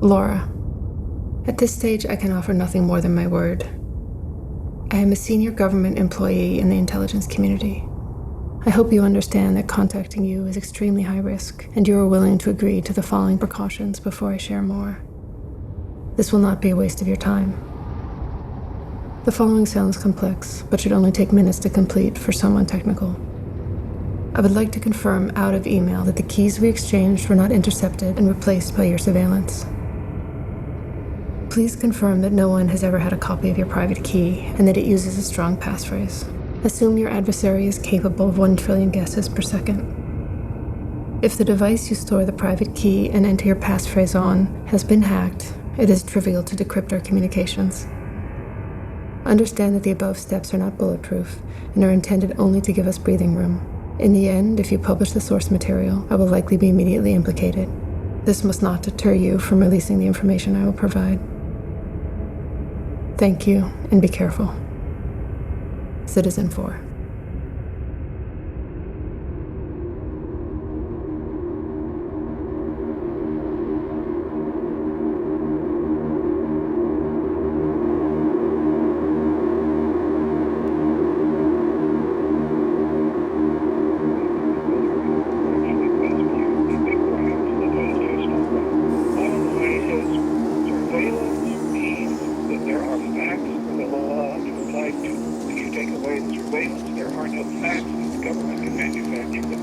Laura. At this stage, I can offer nothing more than my word. I am a senior government employee in the intelligence community. I hope you understand that contacting you is extremely high risk, and you are willing to agree to the following precautions before I share more. This will not be a waste of your time. The following sounds complex, but should only take minutes to complete for someone technical. I would like to confirm out of email that the keys we exchanged were not intercepted and replaced by your surveillance. Please confirm that no one has ever had a copy of your private key and that it uses a strong passphrase. Assume your adversary is capable of 1 trillion guesses per second. If the device you store the private key and enter your passphrase on has been hacked, it is trivial to decrypt our communications. Understand that the above steps are not bulletproof and are intended only to give us breathing room. In the end, if you publish the source material, I will likely be immediately implicated. This must not deter you from releasing the information I will provide. Thank you, and be careful. Citizenfour.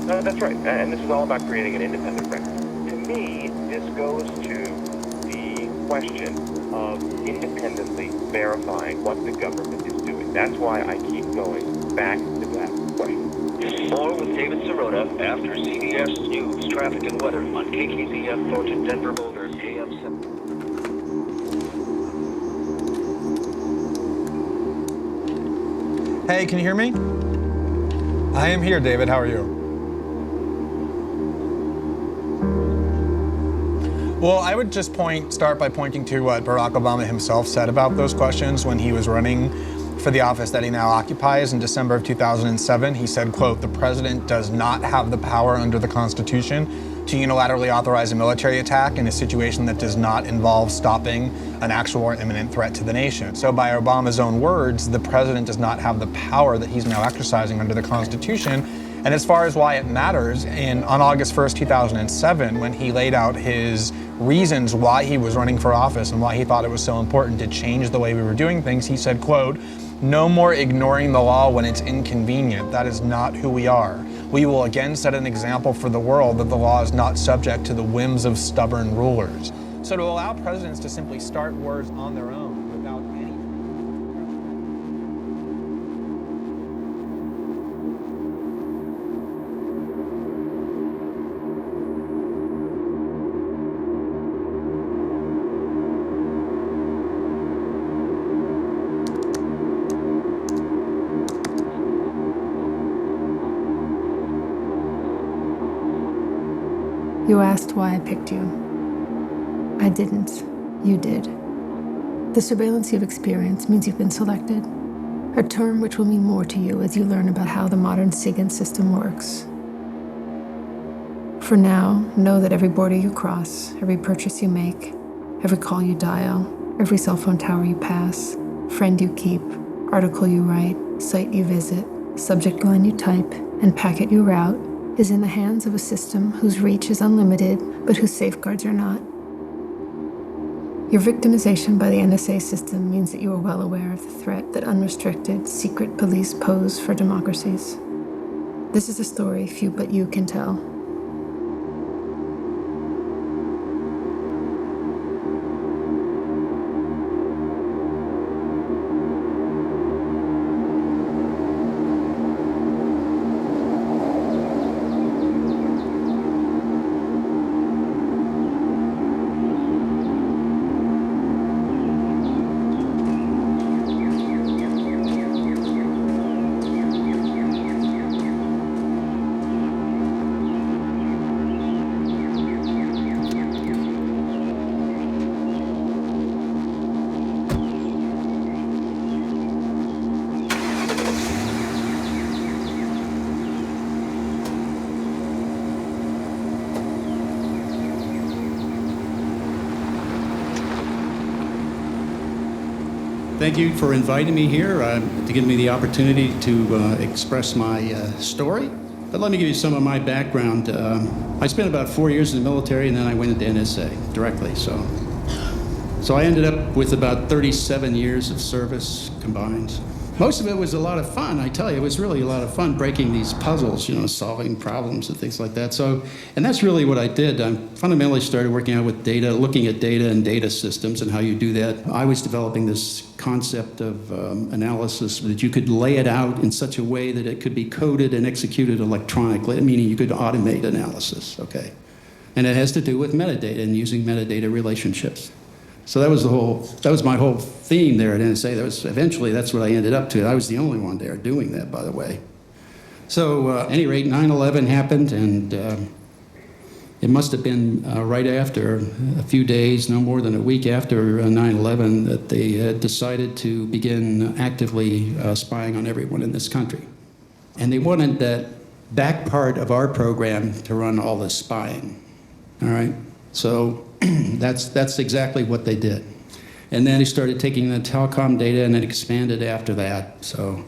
That's right, and this is all about creating an independent record. To me, this goes to the question of independently verifying what the government is doing. That's why I keep going back to that question. More with David Sirota after CBS News traffic and weather on KKZF Thornton, Denver, Boulder, AM7. Hey, can you hear me? I am here, David. How are you? Well, I would just start by pointing to what Barack Obama himself said about those questions when he was running for the office that he now occupies in December of 2007. He said, quote, "The president does not have the power under the Constitution to unilaterally authorize a military attack in a situation that does not involve stopping an actual or imminent threat to the nation." So by Obama's own words, the president does not have the power that he's now exercising under the Constitution. And as far as why it matters, on August 1st, 2007, when he laid out his reasons why he was running for office and why he thought it was so important to change the way we were doing things, he said, quote, "No more ignoring the law when it's inconvenient. That is not who we are. We will again set an example for the world that the law is not subject to the whims of stubborn rulers." So to allow presidents to simply start wars on their own without any... You asked why I picked you. I didn't. You did. The surveillance you've experienced means you've been selected, a term which will mean more to you as you learn about how the modern SIGINT system works. For now, know that every border you cross, every purchase you make, every call you dial, every cell phone tower you pass, friend you keep, article you write, site you visit, subject line you type, and packet you route is in the hands of a system whose reach is unlimited, but whose safeguards are not. Your victimization by the NSA system means that you are well aware of the threat that unrestricted, secret police pose for democracies. This is a story few but you can tell. Thank you for inviting me here to give me the opportunity to express my story. But let me give you some of my background. I spent about 4 years in the military, and then I went into NSA directly. So I ended up with about 37 years of service combined. Most of it was a lot of fun, I tell you. It was really a lot of fun breaking these puzzles, solving problems and things like that. And that's really what I did. I fundamentally started working out with data, looking at data and data systems and how you do that. I was developing this concept of analysis that you could lay it out in such a way that it could be coded and executed electronically, meaning you could automate analysis, okay? And it has to do with metadata and using metadata relationships. So that was my whole theme there at NSA. Eventually that's what I ended up to. I was the only one there doing that, by the way. So at any rate, 9/11 happened, and it must have been right after, a few days, no more than a week after 9/11, that they had decided to begin actively spying on everyone in this country. And they wanted that back part of our program to run all the spying, all right? So that's exactly what they did. And then they started taking the telecom data, and it expanded after that. So,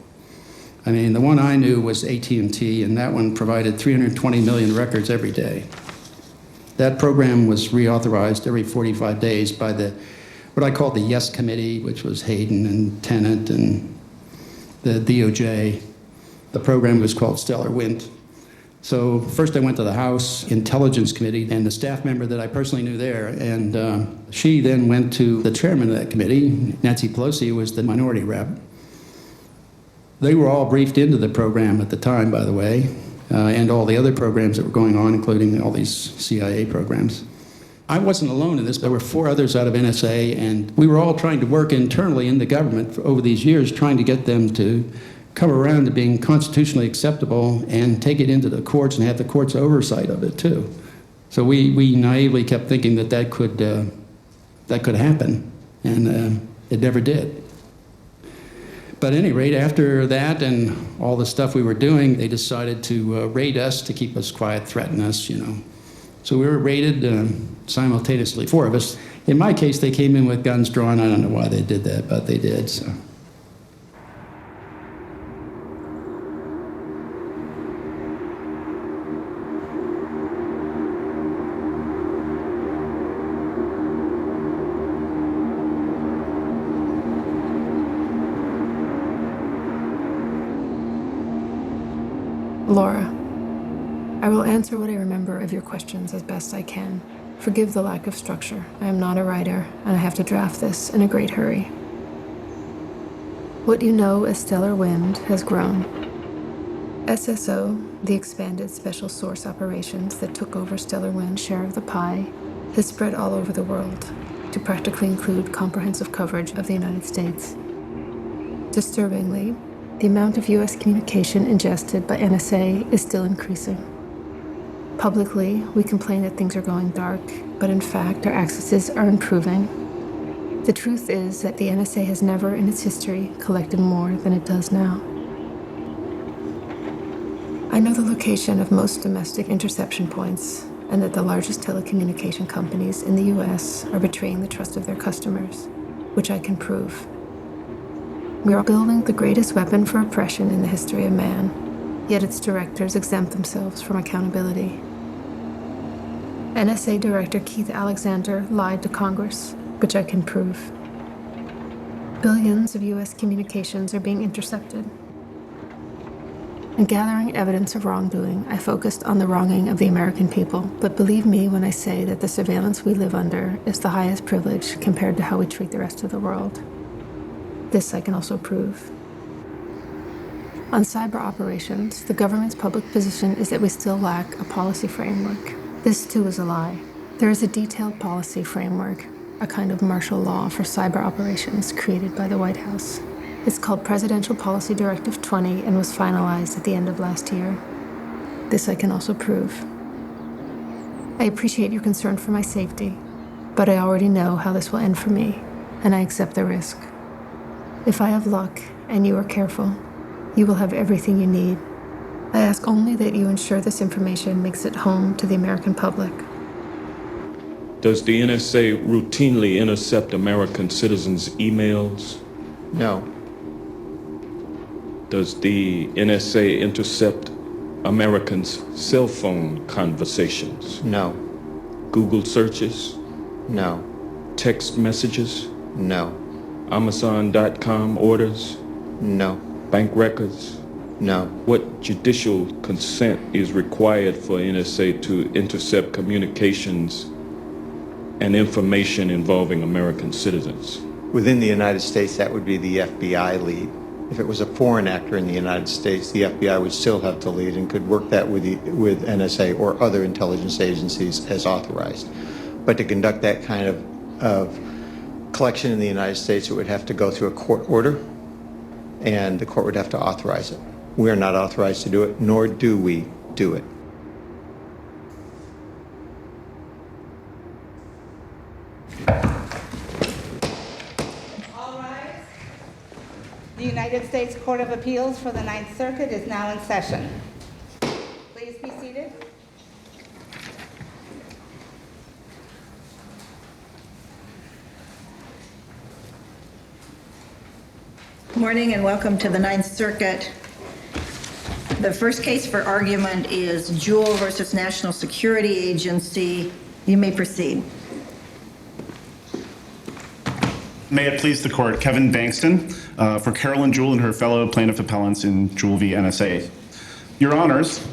I mean, the one I knew was AT&T, and that one provided 320 million records every day. That program was reauthorized every 45 days by what I call the Yes Committee, which was Hayden and Tennant and the DOJ. The program was called Stellar Wind. So first I went to the House Intelligence Committee and the staff member that I personally knew there, and she then went to the chairman of that committee, Nancy Pelosi, who was the minority rep. They were all briefed into the program at the time, by the way, and all the other programs that were going on, including all these CIA programs. I wasn't alone in this. There were 4 others out of NSA, and we were all trying to work internally in the government over these years, trying to get them to come around to being constitutionally acceptable and take it into the courts and have the courts oversight of it too. So we naively kept thinking that could happen, and it never did. But at any rate, after that and all the stuff we were doing, they decided to raid us to keep us quiet, threaten us, So we were raided simultaneously, 4 of us. In my case, they came in with guns drawn. I don't know why they did that, but they did, so. Laura, I will answer what I remember of your questions as best I can. Forgive the lack of structure. I am not a writer, and I have to draft this in a great hurry. What you know as Stellar Wind has grown. SSO, the expanded special source operations that took over Stellar Wind's share of the pie, has spread all over the world to practically include comprehensive coverage of the United States. Disturbingly, the amount of U.S. communication ingested by NSA is still increasing. Publicly, we complain that things are going dark, but in fact, our accesses are improving. The truth is that the NSA has never in its history collected more than it does now. I know the location of most domestic interception points, and that the largest telecommunication companies in the U.S. are betraying the trust of their customers, which I can prove. We are building the greatest weapon for oppression in the history of man, yet its directors exempt themselves from accountability. NSA Director Keith Alexander lied to Congress, which I can prove. Billions of U.S. communications are being intercepted. In gathering evidence of wrongdoing, I focused on the wronging of the American people, but believe me when I say that the surveillance we live under is the highest privilege compared to how we treat the rest of the world. This I can also prove. On cyber operations, the government's public position is that we still lack a policy framework. This too is a lie. There is a detailed policy framework, a kind of martial law for cyber operations created by the White House. It's called Presidential Policy Directive 20 and was finalized at the end of last year. This I can also prove. I appreciate your concern for my safety, but I already know how this will end for me, and I accept the risk. If I have luck and you are careful, you will have everything you need. I ask only that you ensure this information makes it home to the American public. Does the NSA routinely intercept American citizens' emails? No. Does the NSA intercept Americans' cell phone conversations? No. Google searches? No. Text messages? No. Amazon.com orders? No. Bank records? No. What judicial consent is required for NSA to intercept communications and information involving American citizens? Within the United States, that would be the FBI lead. If it was a foreign actor in the United States, the FBI would still have to lead and could work that with NSA or other intelligence agencies as authorized. But to conduct that kind of collection in the United States, it would have to go through a court order, and the court would have to authorize it. We are not authorized to do it, nor do we do it. All rise. The United States Court of Appeals for the Ninth Circuit is now in session. Please be seated. Good morning and welcome to the Ninth Circuit. The first case for argument is Jewel versus National Security Agency. You may proceed. May it please the court, Kevin Bankston for Carolyn Jewel and her fellow plaintiff appellants in Jewel v. NSA. Your honors,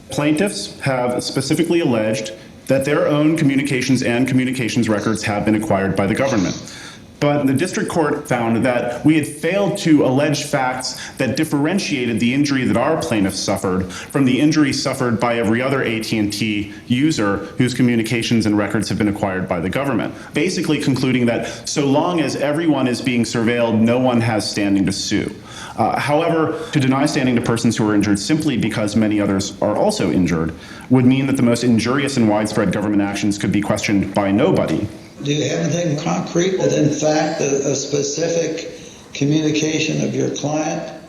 plaintiffs have specifically alleged that their own communications and communications records have been acquired by the government. But the district court found that we had failed to allege facts that differentiated the injury that our plaintiffs suffered from the injury suffered by every other AT&T user whose communications and records have been acquired by the government, basically concluding that so long as everyone is being surveilled, no one has standing to sue. However, to deny standing to persons who are injured simply because many others are also injured would mean that the most injurious and widespread government actions could be questioned by nobody. Do you have anything concrete that, in fact, a specific communication of your client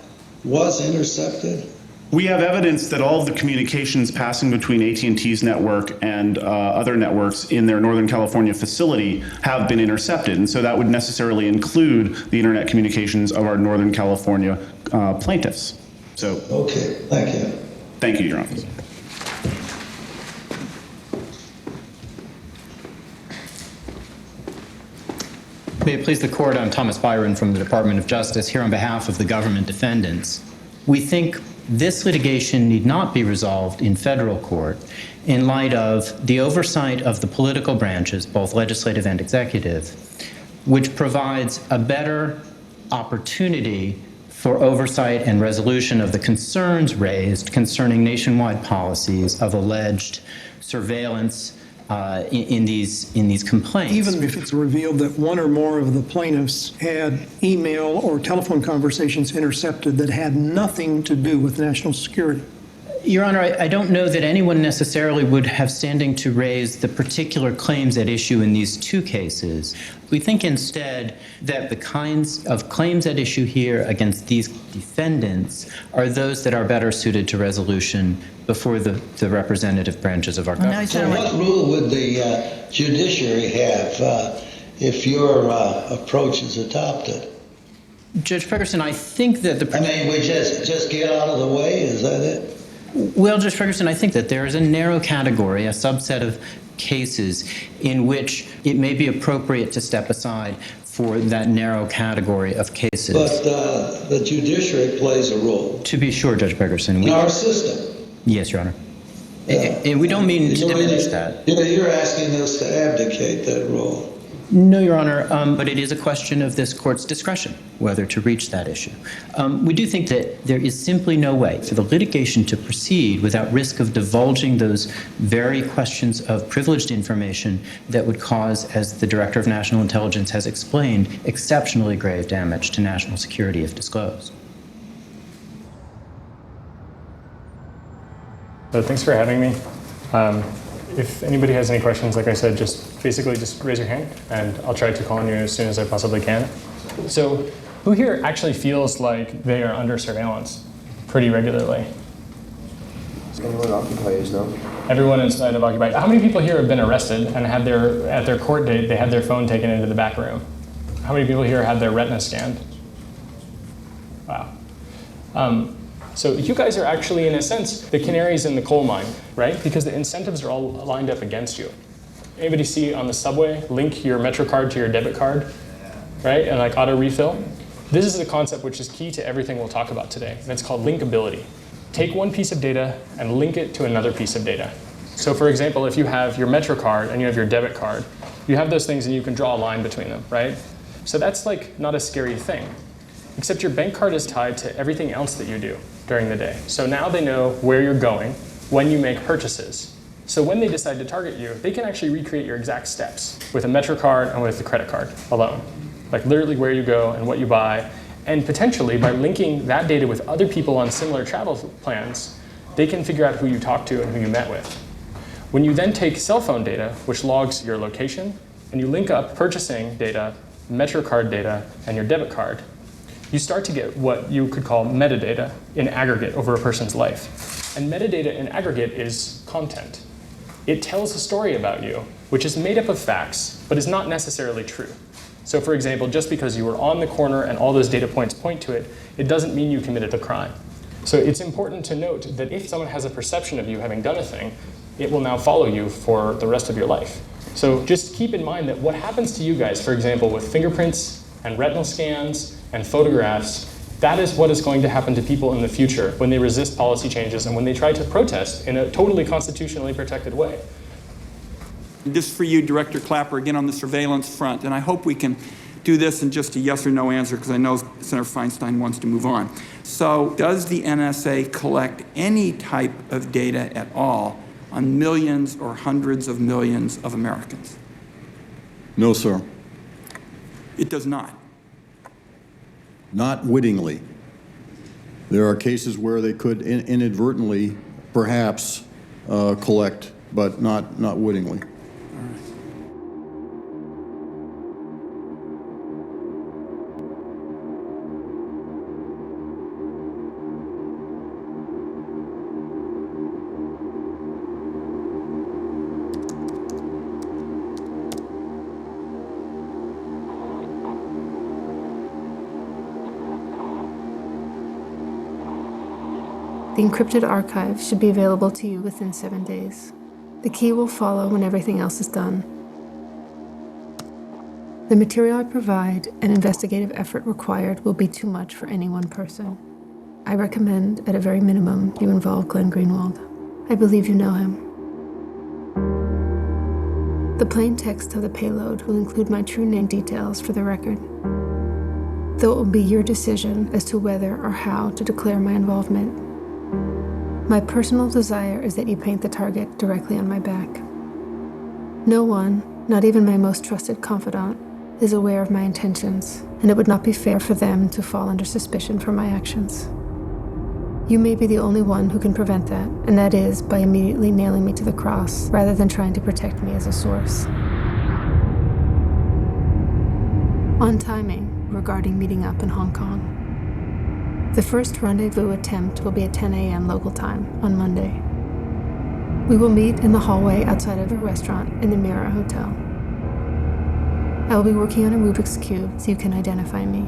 was intercepted? We have evidence that all of the communications passing between AT&T's network and other networks in their Northern California facility have been intercepted, and so that would necessarily include the internet communications of our Northern California plaintiffs. So, okay, thank you. Thank you, Your Honor. May it please the court, I'm Thomas Byron from the Department of Justice, here on behalf of the government defendants. We think this litigation need not be resolved in federal court in light of the oversight of the political branches, both legislative and executive, which provides a better opportunity for oversight and resolution of the concerns raised concerning nationwide policies of alleged surveillance in these complaints. Even if it's revealed that one or more of the plaintiffs had email or telephone conversations intercepted that had nothing to do with national security? Your Honor, I don't know that anyone necessarily would have standing to raise the particular claims at issue in these two cases. We think instead that the kinds of claims at issue here against these defendants are those that are better suited to resolution before the representative branches of our government. So what rule would the judiciary have if your approach is adopted? Judge Ferguson, I think that I mean, we just get out of the way, is that it? Well, Judge Ferguson, I think that there is a narrow category, a subset of cases in which it may be appropriate to step aside for that narrow category of cases. But the judiciary plays a role. To be sure, Judge Ferguson. In our system. Yes, Your Honor. And we don't mean to diminish that. You're asking us to abdicate that role. No, Your Honor, but it is a question of this court's discretion whether to reach that issue. We do think that there is simply no way for the litigation to proceed without risk of divulging those very questions of privileged information that would cause, as the Director of National Intelligence has explained, exceptionally grave damage to national security if disclosed. So thanks for having me. If anybody has any questions, like I said, just raise your hand and I'll try to call on you as soon as I possibly can. So who here actually feels like they are under surveillance pretty regularly? Everyone occupies, no? Everyone inside of Occupy. How many people here have been arrested and had at their court date, they had their phone taken into the back room? How many people here had their retina scanned? Wow. So you guys are actually, in a sense, the canaries in the coal mine, right? Because the incentives are all lined up against you. Anybody see on the subway, link your MetroCard to your debit card, right? And like auto refill? This is a concept which is key to everything we'll talk about today, and it's called linkability. Take one piece of data and link it to another piece of data. So for example, if you have your MetroCard and you have your debit card, you have those things and you can draw a line between them, right? So that's like not a scary thing, except your bank card is tied to everything else that you do during the day. So now they know where you're going when you make purchases. So when they decide to target you, they can actually recreate your exact steps with a MetroCard and with the credit card alone. Like literally where you go and what you buy. And potentially by linking that data with other people on similar travel plans, they can figure out who you talked to and who you met with. When you then take cell phone data, which logs your location, and you link up purchasing data, MetroCard data, and your debit card, you start to get what you could call metadata in aggregate over a person's life. And metadata in aggregate is content. It tells a story about you, which is made up of facts, but is not necessarily true. So for example, just because you were on the corner and all those data points point to it, it doesn't mean you committed the crime. So it's important to note that if someone has a perception of you having done a thing, it will now follow you for the rest of your life. So just keep in mind that what happens to you guys, for example, with fingerprints and retinal scans and photographs, that is what is going to happen to people in the future when they resist policy changes and when they try to protest in a totally constitutionally protected way. This for you, Director Clapper, again on the surveillance front, and I hope we can do this in just a yes or no answer because I know Senator Feinstein wants to move on. So does the NSA collect any type of data at all on millions or hundreds of millions of Americans? No, sir. It does not. Not wittingly. There are cases where they could inadvertently, perhaps, collect, but not wittingly. The encrypted archive should be available to you within 7 days. The key will follow when everything else is done. The material I provide and investigative effort required will be too much for any one person. I recommend, at a very minimum, you involve Glenn Greenwald. I believe you know him. The plain text of the payload will include my true name details for the record, though it will be your decision as to whether or how to declare my involvement. My personal desire is that you paint the target directly on my back. No one, not even my most trusted confidant, is aware of my intentions, and it would not be fair for them to fall under suspicion for my actions. You may be the only one who can prevent that, and that is by immediately nailing me to the cross, rather than trying to protect me as a source. On timing, regarding meeting up in Hong Kong. The first rendezvous attempt will be at 10 a.m. local time on Monday. We will meet in the hallway outside of a restaurant in the Mira Hotel. I will be working on a Rubik's Cube so you can identify me.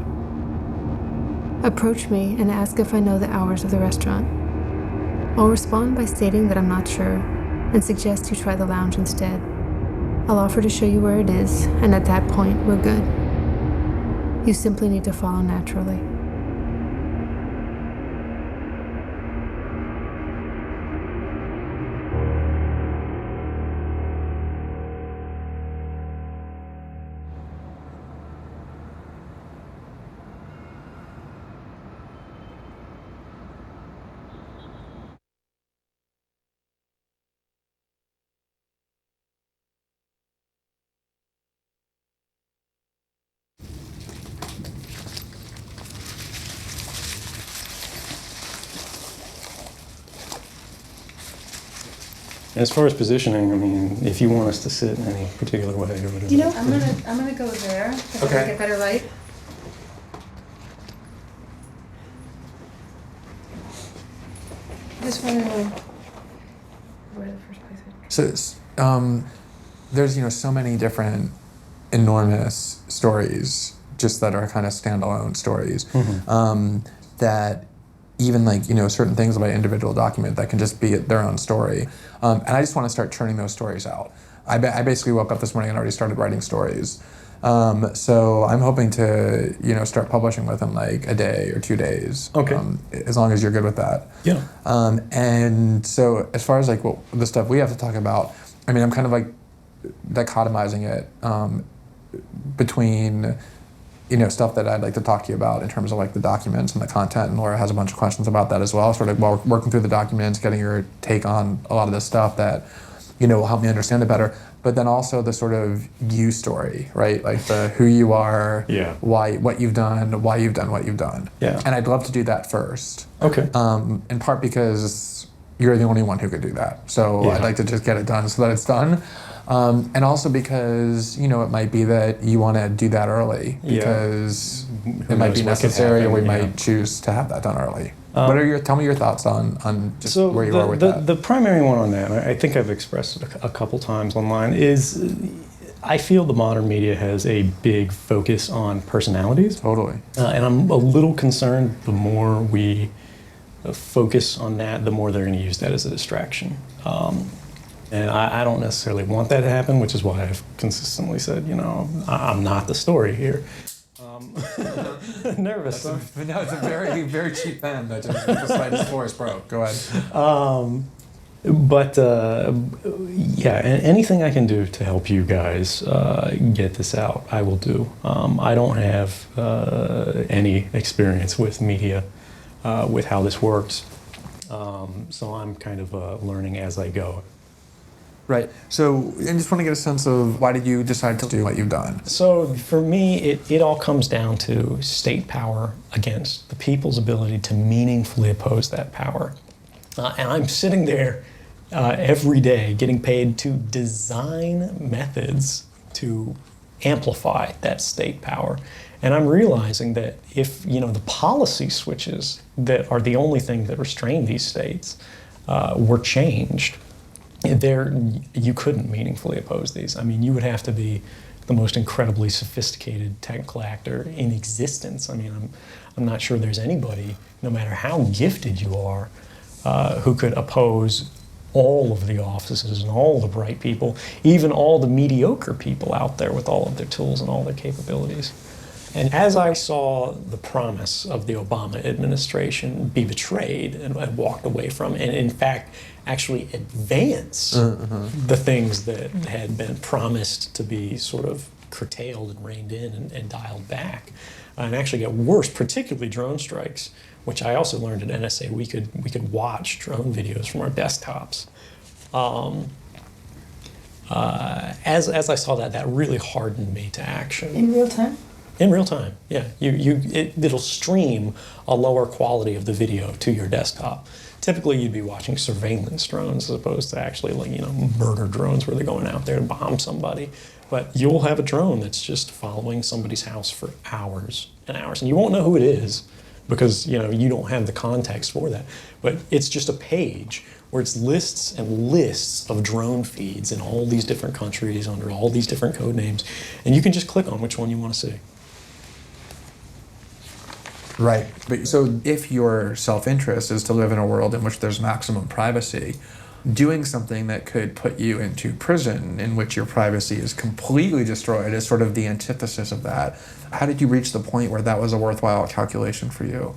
Approach me and ask if I know the hours of the restaurant. I'll respond by stating that I'm not sure and suggest you try the lounge instead. I'll offer to show you where it is, and at that point, we're good. You simply need to follow naturally. As far as positioning, I mean, if you want us to sit in any particular way or whatever. You know, I'm gonna go there because I get better light. Just want to know where the first place So there's so many different enormous stories just that are kind of standalone stories. Mm-hmm. that even like, certain things about an individual document that can just be their own story. And I just want to start churning those stories out. I basically woke up this morning and already started writing stories. So I'm hoping to, start publishing within like a day or 2 days. Okay. As long as you're good with that. Yeah. And so as far as like the stuff we have to talk about, I mean, I'm kind of like dichotomizing it between, stuff that I'd like to talk to you about in terms of like the documents and the content, and Laura has a bunch of questions about that as well. Sort of while working through the documents, getting your take on a lot of this stuff that, will help me understand it better. But then also the sort of you story, right? Like the who you are, why, what you've done, why you've done what you've done. Yeah. And I'd love to do that first. Okay. In part because you're the only one who could do that. So I'd like to just get it done so that it's done. And also because, it might be that you want to do that early because it might be necessary, or we might choose to have that done early. Tell me your thoughts on just where you are with that. The primary one on that, and I think I've expressed it a couple times online, is I feel the modern media has a big focus on personalities. Totally. And I'm a little concerned the more we focus on that, the more they're going to use that as a distraction. And I don't necessarily want that to happen, which is why I've consistently said, I'm not the story here. Nervous. No, it's a very, very cheap pen that just the slightest force broke. Go ahead. Anything I can do to help you guys get this out, I will do. I don't have any experience with media, with how this works, so I'm kind of learning as I go. Right. So I just want to get a sense of why did you decide to do what you've done? So for me, it all comes down to state power against the people's ability to meaningfully oppose that power. And I'm sitting there every day getting paid to design methods to amplify that state power. And I'm realizing that if, the policy switches that are the only thing that restrain these states were changed, you couldn't meaningfully oppose these. I mean, you would have to be the most incredibly sophisticated technical actor in existence. I mean, I'm not sure there's anybody, no matter how gifted you are, who could oppose all of the offices and all the bright people, even all the mediocre people out there with all of their tools and all their capabilities. And as I saw the promise of the Obama administration be betrayed and walked away from, and in fact actually advance the things that had been promised to be sort of curtailed and reined in and dialed back, and actually get worse, particularly drone strikes, which I also learned at NSA we could watch drone videos from our desktops. As I saw that really hardened me to action. In real time? In real time, yeah. It'll stream a lower quality of the video to your desktop. Typically, you'd be watching surveillance drones as opposed to actually, murder drones where they're going out there to bomb somebody. But you'll have a drone that's just following somebody's house for hours and hours, and you won't know who it is because you don't have the context for that. But it's just a page where it's lists and lists of drone feeds in all these different countries under all these different code names, and you can just click on which one you want to see. Right. But so if your self-interest is to live in a world in which there's maximum privacy, doing something that could put you into prison in which your privacy is completely destroyed is sort of the antithesis of that. How did you reach the point where that was a worthwhile calculation for you?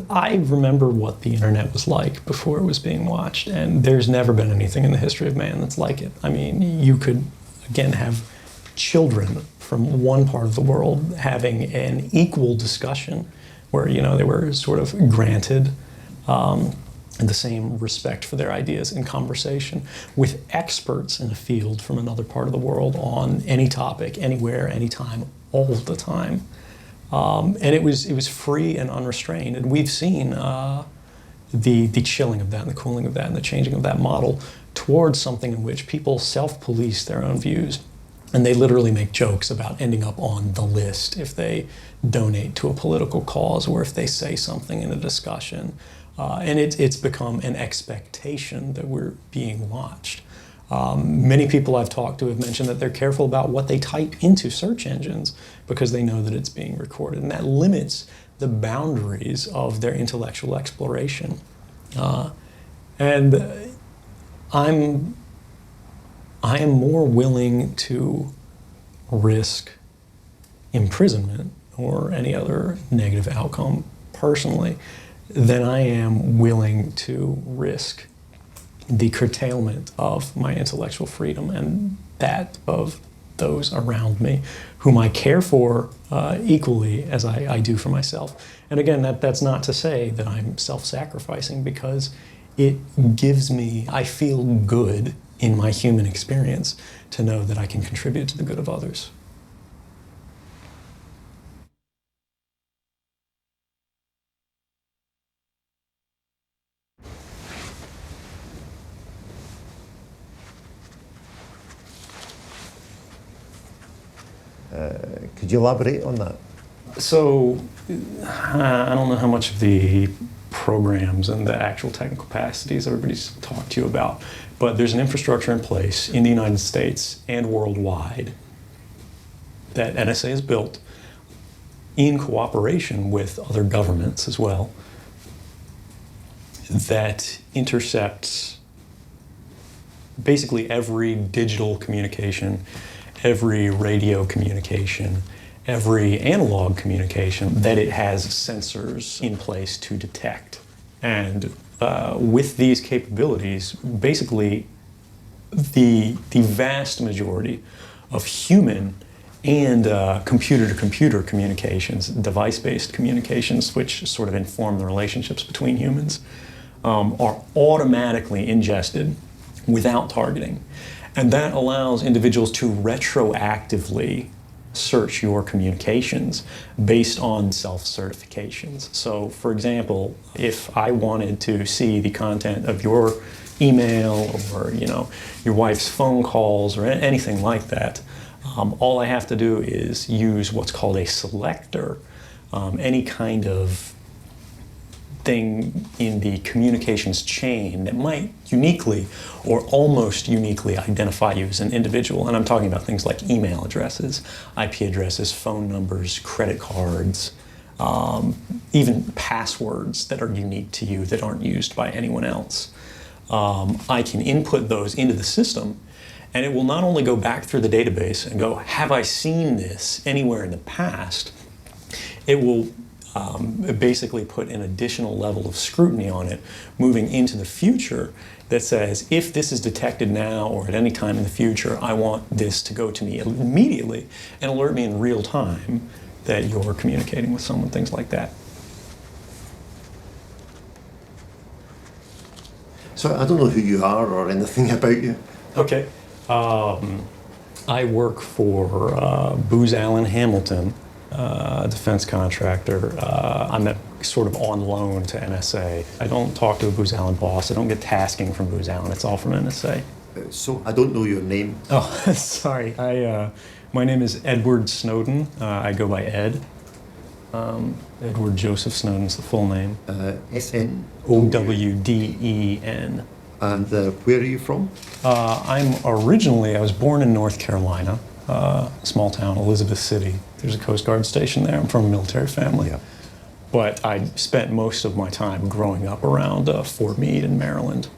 I remember what the internet was like before it was being watched, and there's never been anything in the history of man that's like it. I mean, you could, again, have children from one part of the world having an equal discussion where, they were sort of granted the same respect for their ideas in conversation with experts in a field from another part of the world on any topic, anywhere, anytime, all the time. And it was free and unrestrained. And we've seen the chilling of that and the cooling of that and the changing of that model towards something in which people self-police their own views. And they literally make jokes about ending up on the list if they donate to a political cause or if they say something in a discussion. And it's become an expectation that we're being watched. Many people I've talked to have mentioned that they're careful about what they type into search engines because they know that it's being recorded. And that limits the boundaries of their intellectual exploration. And I am more willing to risk imprisonment or any other negative outcome personally than I am willing to risk the curtailment of my intellectual freedom and that of those around me whom I care for equally as I do for myself. And again, that's not to say that I'm self-sacrificing, because it gives me, I feel good in my human experience to know that I can contribute to the good of others. Could you elaborate on that? So, I don't know how much of the programs and the actual technical capacities everybody's talked to you about, but there's an infrastructure in place in the United States and worldwide that NSA has built in cooperation with other governments as well, that intercepts basically every digital communication, every radio communication, every analog communication that it has sensors in place to detect. And with these capabilities, basically the vast majority of human and computer-to-computer communications, device-based communications, which sort of inform the relationships between humans, are automatically ingested without targeting. And that allows individuals to retroactively search your communications based on self-certifications. So, for example, if I wanted to see the content of your email or, your wife's phone calls or anything like that, all I have to do is use what's called a selector, any kind of thing in the communications chain that might uniquely or almost uniquely identify you as an individual. And I'm talking about things like email addresses, IP addresses, phone numbers, credit cards, even passwords that are unique to you that aren't used by anyone else. I can input those into the system, and it will not only go back through the database and go, have I seen this anywhere in the past? It will basically put an additional level of scrutiny on it moving into the future that says, if this is detected now or at any time in the future, I want this to go to me immediately and alert me in real time that you're communicating with someone, things like that. So I don't know who you are or anything about you. Okay. I work for Booz Allen Hamilton, defense contractor. I'm sort of on loan to NSA. I don't talk to a Booz Allen boss. I don't get tasking from Booz Allen. It's all from NSA. So I don't know your name. Oh, sorry. My name is Edward Snowden. I go by Ed. Edward Joseph Snowden's the full name. S-N? O-W-D-E-N. And where are you from? I was born in North Carolina, small town, Elizabeth City. There's a Coast Guard station there. I'm from a military family. Yeah. But I spent most of my time growing up around Fort Meade in Maryland.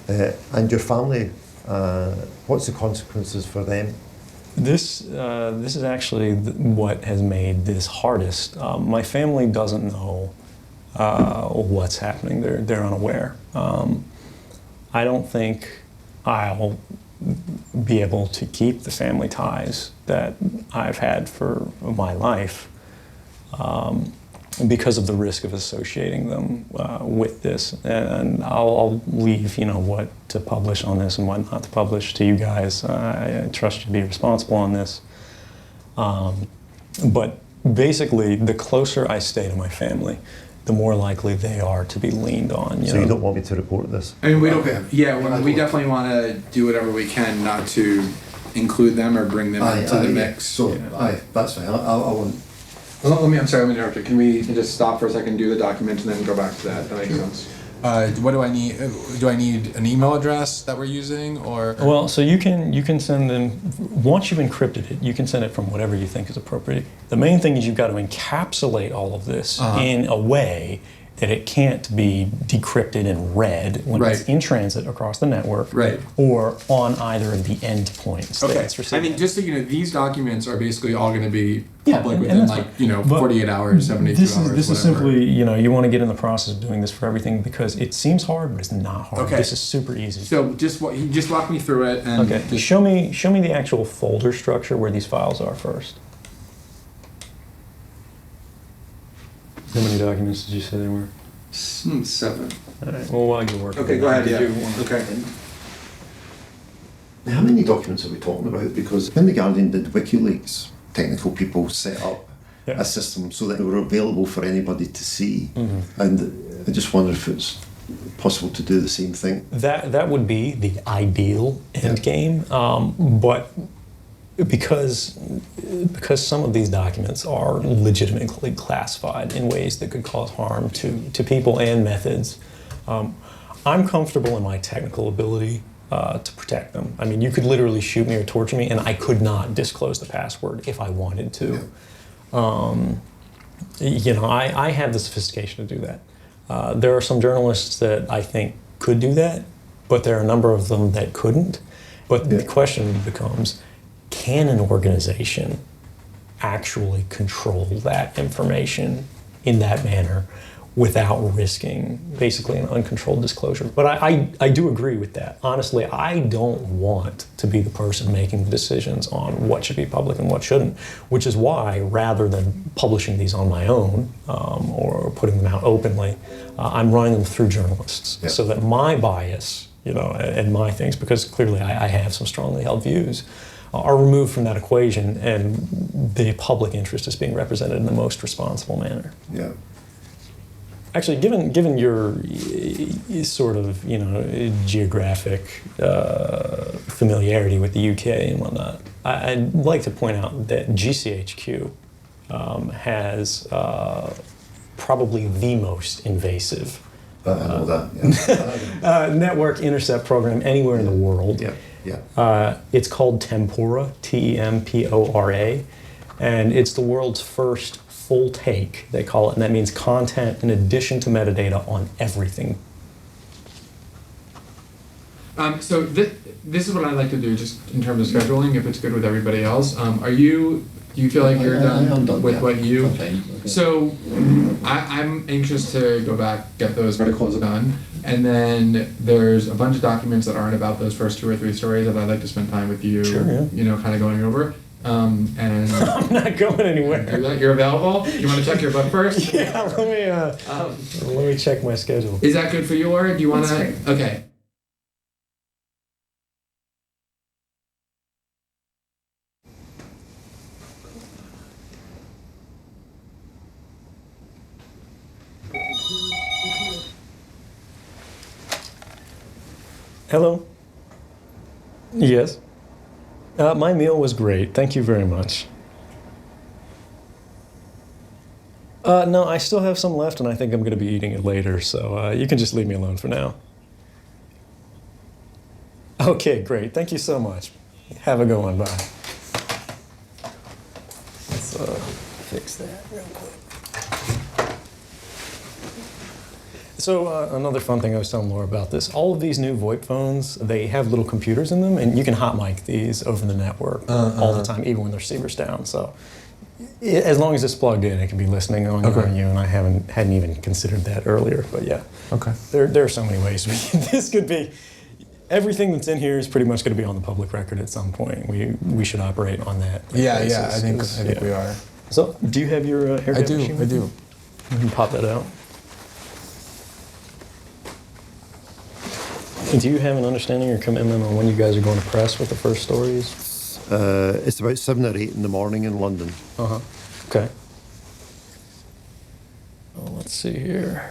And your family, what's the consequences for them? This is actually what has made this hardest. My family doesn't know what's happening. They're unaware. I don't think I'll be able to keep the family ties that I've had for my life because of the risk of associating them with this. And I'll leave, what to publish on this and what not to publish to you guys. I trust you to be responsible on this. But basically, the closer I stay to my family, the more likely they are to be leaned on. So you don't want me to report this? I mean, we don't. Yeah, we definitely want to do whatever we can not to include them or bring them into the mix. So, that's fine. I won't. I'm sorry, let me interrupt you. Can we just stop for a second, do the document, and then go back to that? That makes sense. What do I need? Do I need an email address that we're using, or? Well, so you can send them, once you've encrypted it, you can send it from whatever you think is appropriate. The main thing is you've got to encapsulate all of this in a way that it can't be decrypted and read when it's in transit across the network or on either of the endpoints. Okay. I mean, just so you know, these documents are basically all going to be public within 48 hours, 72 hours. This is simply, you want to get in the process of doing this for everything because it seems hard, but it's not hard. Okay. This is super easy. So just walk me through it. And okay. Show me the actual folder structure where these files are first. How many documents did you say there were? 7. All right. Well, while you're working. Okay, go ahead. Okay. How many documents are we talking about? Because when The Guardian did WikiLeaks, technical people set up a system so that they were available for anybody to see. And I just wonder if it's possible to do the same thing. That would be the ideal end game, but because some of these documents are legitimately classified in ways that could cause harm to people and methods, I'm comfortable in my technical ability to protect them. I mean, you could literally shoot me or torture me, and I could not disclose the password if I wanted to. I have the sophistication to do that. There are some journalists that I think could do that, but there are a number of them that couldn't. But the question becomes, can an organization actually control that information in that manner without risking basically an uncontrolled disclosure? But I do agree with that. Honestly, I don't want to be the person making the decisions on what should be public and what shouldn't, which is why rather than publishing these on my own or putting them out openly, I'm running them through journalists so that my bias, and my things, because clearly I have some strongly held views, are removed from that equation, and the public interest is being represented in the most responsible manner. Yeah. Actually, given your sort of geographic familiarity with the UK and whatnot, I'd like to point out that GCHQ has probably the most invasive network intercept program anywhere in the world. It's called Tempora, Tempora, and it's the world's first full take, they call it, and that means content in addition to metadata on everything. So this is what I'd like to do, just in terms of scheduling, if it's good with everybody else. Do you feel like you're done with what you? Okay. So I'm anxious to go back, get those articles done, and then there's a bunch of documents that aren't about those first 2 or 3 stories that I'd like to spend time with you, kind of going over. And I'm not going anywhere. You're available? Do you want to check your book first? Yeah, let me check my schedule. Is that good for you, Laura? Do you want to? Okay. Hello? Yes? My meal was great. Thank you very much. No, I still have some left, and I think I'm going to be eating it later, so you can just leave me alone for now. Okay, great. Thank you so much. Have a good one. Bye. Let's fix that real quick. So another fun thing I was telling Laura about this, all of these new VoIP phones, they have little computers in them, and you can hot mic these over the network all the time, even when the receiver's down. So as long as it's plugged in, it can be listening on you, and I hadn't even considered that earlier, but yeah. Okay. There are so many ways. This could be, everything that's in here is pretty much going to be on the public record at some point. We should operate on that. Yeah, I think we are. So do you have your haircut machine? I do. You can pop that out. Do you have an understanding or commitment on when you guys are going to press with the first stories? It's about 7 or 8 in the morning in London. Okay. Well, let's see here.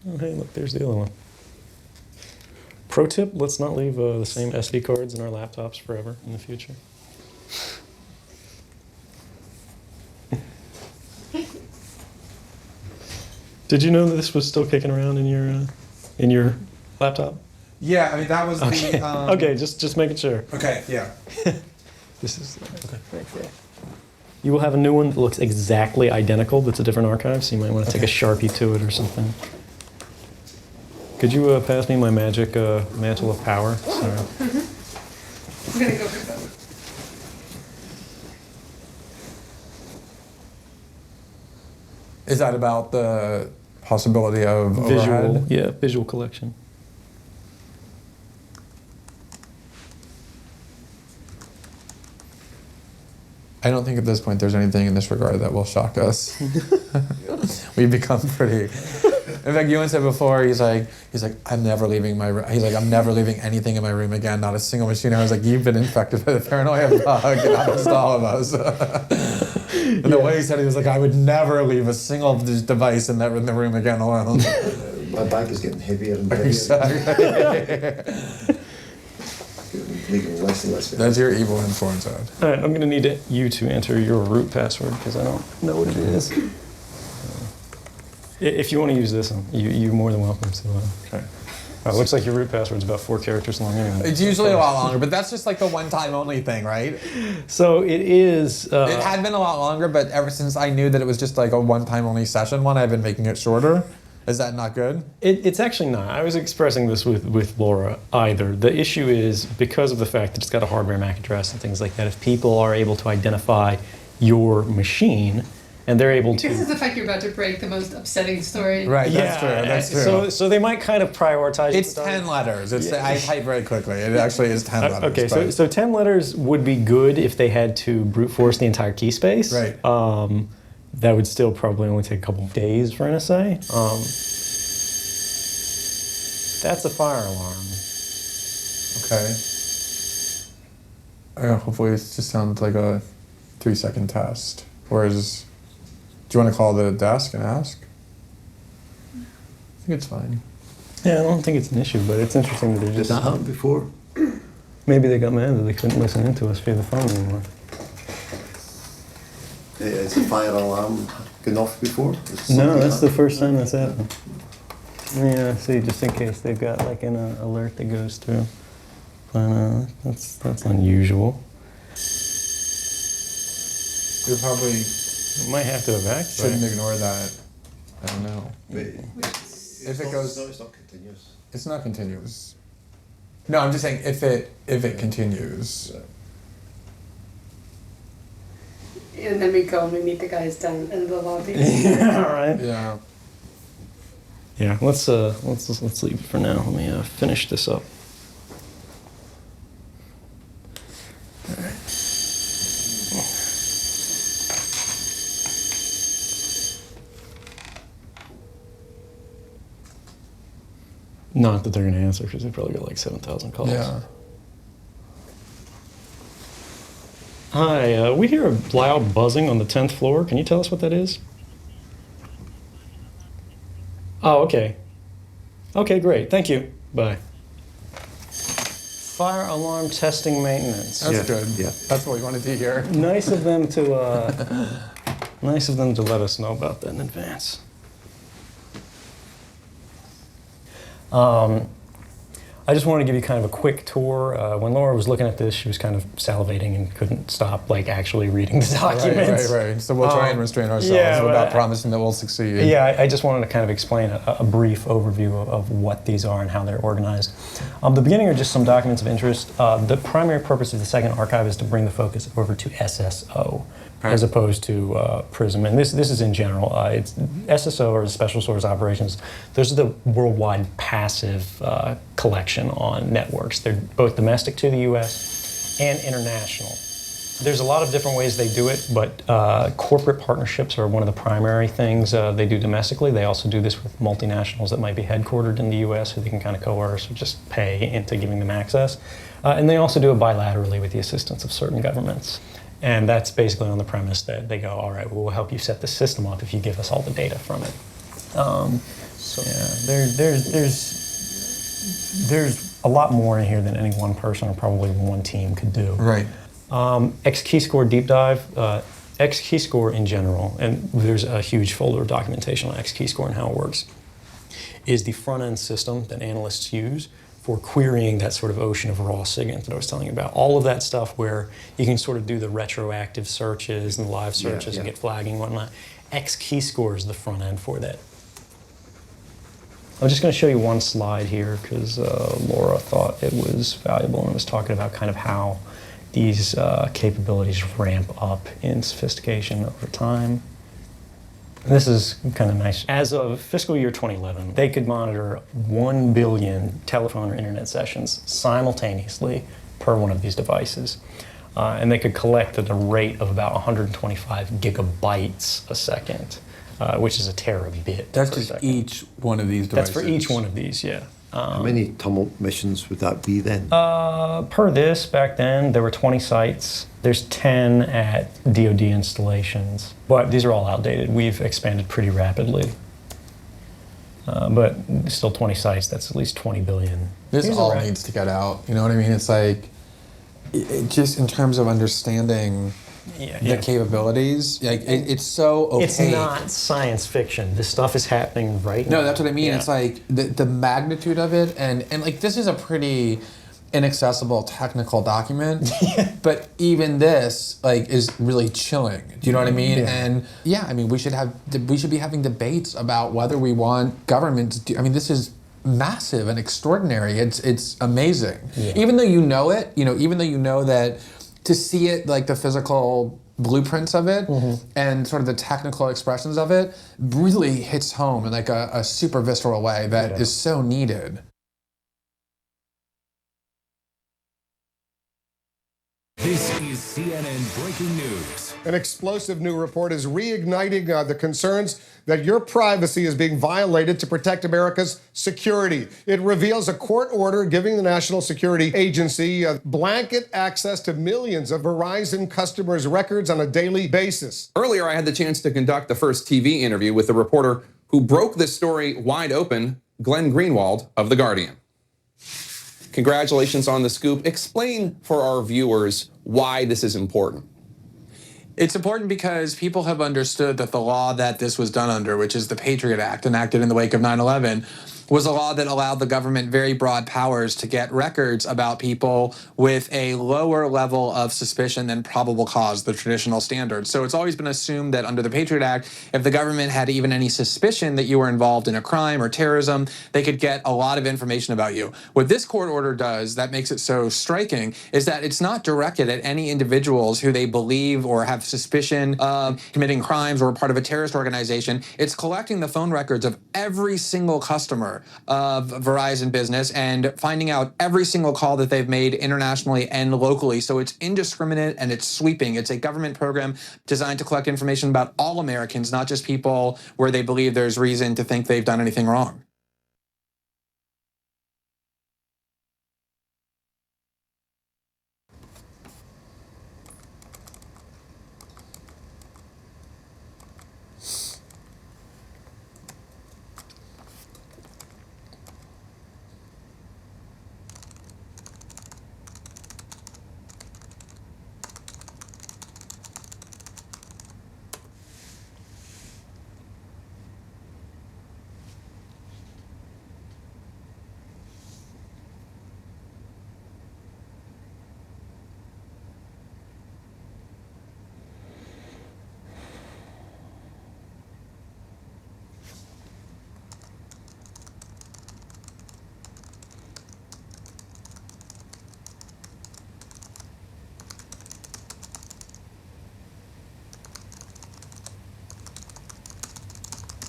Oh, hey, look, there's the other one. Pro tip, let's not leave the same SD cards in our laptops forever in the future. Did you know that this was still kicking around in your laptop? Yeah, I mean that was okay. the. Okay, just making sure. Okay, yeah. This is right there. You will have a new one that looks exactly identical. That's a different archive, so you might want to take a Sharpie to it or something. Could you pass me my magic mantle of power? Sorry. I'm gonna go for that. Is that about the possibility of Visual, overhead? yeah, visual collection. I don't think at this point there's anything in this regard that will shock us. We've become pretty. In fact, Ewan said before, he's like, I'm never leaving my room. He's like, I'm never leaving anything in my room again, not a single machine. I was like, you've been infected by the paranoia bug. It happens to all of us. And the way he said it, he was like, I would never leave a single device in the room again alone. My bag is getting heavier and heavier. Exactly. Leaving less and less. That's your evil influence, Ed. All right, I'm going to need you to enter your root password because I don't know what it is. If you want to use this one, you're more than welcome to. Okay. It looks like your root password's about 4 characters long anyway. It's usually a lot longer, but that's just like the one-time only thing, right? So it is. It had been a lot longer, but ever since I knew that it was just like a one-time only session one, I've been making it shorter. Is that not good? It's actually not. I was expressing this with Laura either. The issue is because of the fact that it's got a hardware MAC address and things like that, if people are able to identify your machine and they're able to... Because of the fact you're about to break the most upsetting story. Right, that's true. So they might kind of prioritize... It's 10 letters. I type very quickly. It actually is 10 letters. Okay, so 10 letters would be good if they had to brute force the entire key space. Right. That would still probably only take a couple of days for NSA. That's a fire alarm. Okay. Hopefully it just sounds like a 3-second test. Whereas, do you want to call the desk and ask? I think it's fine. Yeah, I don't think it's an issue, but it's interesting that they're just... Did that happen before? Maybe they got mad that they couldn't listen into us via the phone anymore. Has the fire alarm gone off before? No, that's the first time that's happened. Yeah, see, just in case they've got like an alert that goes through. But that's unusual. You probably might have to evacuate. Shouldn't ignore that. I don't know. If it goes, no, it's not continuous. It's not continuous. No, I'm just saying if it continues. And then we go and we meet the guys down in the lobby. Yeah, right. Yeah. Yeah, let's leave it for now. Let me finish this up. All right. Not that they're going to answer because they probably got like 7,000 calls. Yeah. Hi, we hear a loud buzzing on the 10th floor. Can you tell us what that is? Oh, okay. Okay, great. Thank you. Bye. Fire alarm testing maintenance. That's good. Yeah. That's what we wanted to hear. Nice of them to let us know about that in advance. I just wanted to give you kind of a quick tour. When Laura was looking at this, she was kind of salivating and couldn't stop, like, actually reading the documents. Right. So we'll try and restrain ourselves without promising that we'll succeed. Yeah, I just wanted to kind of explain a brief overview of what these are and how they're organized. The beginning are just some documents of interest. The primary purpose of the second archive is to bring the focus over to SSO. As opposed to PRISM, and this is in general. It's SSO, or Special Source Operations. Those are the worldwide passive collection on networks. They're both domestic to the U.S. and international. There's a lot of different ways they do it, but corporate partnerships are one of the primary things they do domestically. They also do this with multinationals that might be headquartered in the U.S. who they can kind of coerce or just pay into giving them access. And they also do it bilaterally with the assistance of certain governments. And that's basically on the premise that they go, all right, well, we'll help you set the system up if you give us all the data from it. There's a lot more in here than any one person or probably one team could do. Right. X-Keyscore Deep Dive. X-key score in general, and there's a huge folder of documentation on X-key score and how it works, is the front-end system that analysts use for querying that sort of ocean of raw SIGINT that I was telling you about. All of that stuff where you can sort of do the retroactive searches and the live searches and get flagging and whatnot. X-key score is the front end for that. I'm just going to show you one slide here because Laura thought it was valuable and was talking about kind of how these capabilities ramp up in sophistication over time. This is kind of nice. As of fiscal year 2011, they could monitor 1 billion telephone or internet sessions simultaneously per one of these devices. And they could collect at a rate of about 125 gigabytes a second, which is a terabit. That's just each one of these devices? That's for each one of these, yeah. How many tumult missions would that be then? Per this, back then, there were 20 sites. There's 10 at DoD installations. But these are all outdated. We've expanded pretty rapidly. But still 20 sites, that's at least 20 billion. This all needs to get out. You know what I mean? It's like, just in terms of understanding the capabilities, like it's so opaque. It's not science fiction. This stuff is happening right now. No, that's what I mean. It's like the magnitude of it, and like this is a pretty inaccessible technical document, but even this like is really chilling. Do you know what I mean? And I mean we should be having debates about whether we want government to do. I mean, this is massive and extraordinary. It's amazing. Even though you know it, even though you know that, to see it, like the physical blueprints of it and sort of the technical expressions of it really hits home in like a super visceral way that is so needed. This is CNN Breaking News. An explosive new report is reigniting the concerns that your privacy is being violated to protect America's security. It reveals a court order giving the National Security Agency blanket access to millions of Verizon customers' records on a daily basis. Earlier, I had the chance to conduct the first TV interview with the reporter who broke this story wide open, Glenn Greenwald of The Guardian. Congratulations on the scoop. Explain for our viewers why this is important. It's important because people have understood that the law that this was done under, which is the Patriot Act, enacted in the wake of 9/11, was a law that allowed the government very broad powers to get records about people with a lower level of suspicion than probable cause, the traditional standard. So it's always been assumed that under the Patriot Act, if the government had even any suspicion that you were involved in a crime or terrorism, they could get a lot of information about you. What this court order does that makes it so striking is that it's not directed at any individuals who they believe or have suspicion of committing crimes or part of a terrorist organization. It's collecting the phone records of every single customer of Verizon Business and finding out every single call that they've made internationally and locally. So it's indiscriminate and it's sweeping. It's a government program designed to collect information about all Americans, not just people where they believe there's reason to think they've done anything wrong.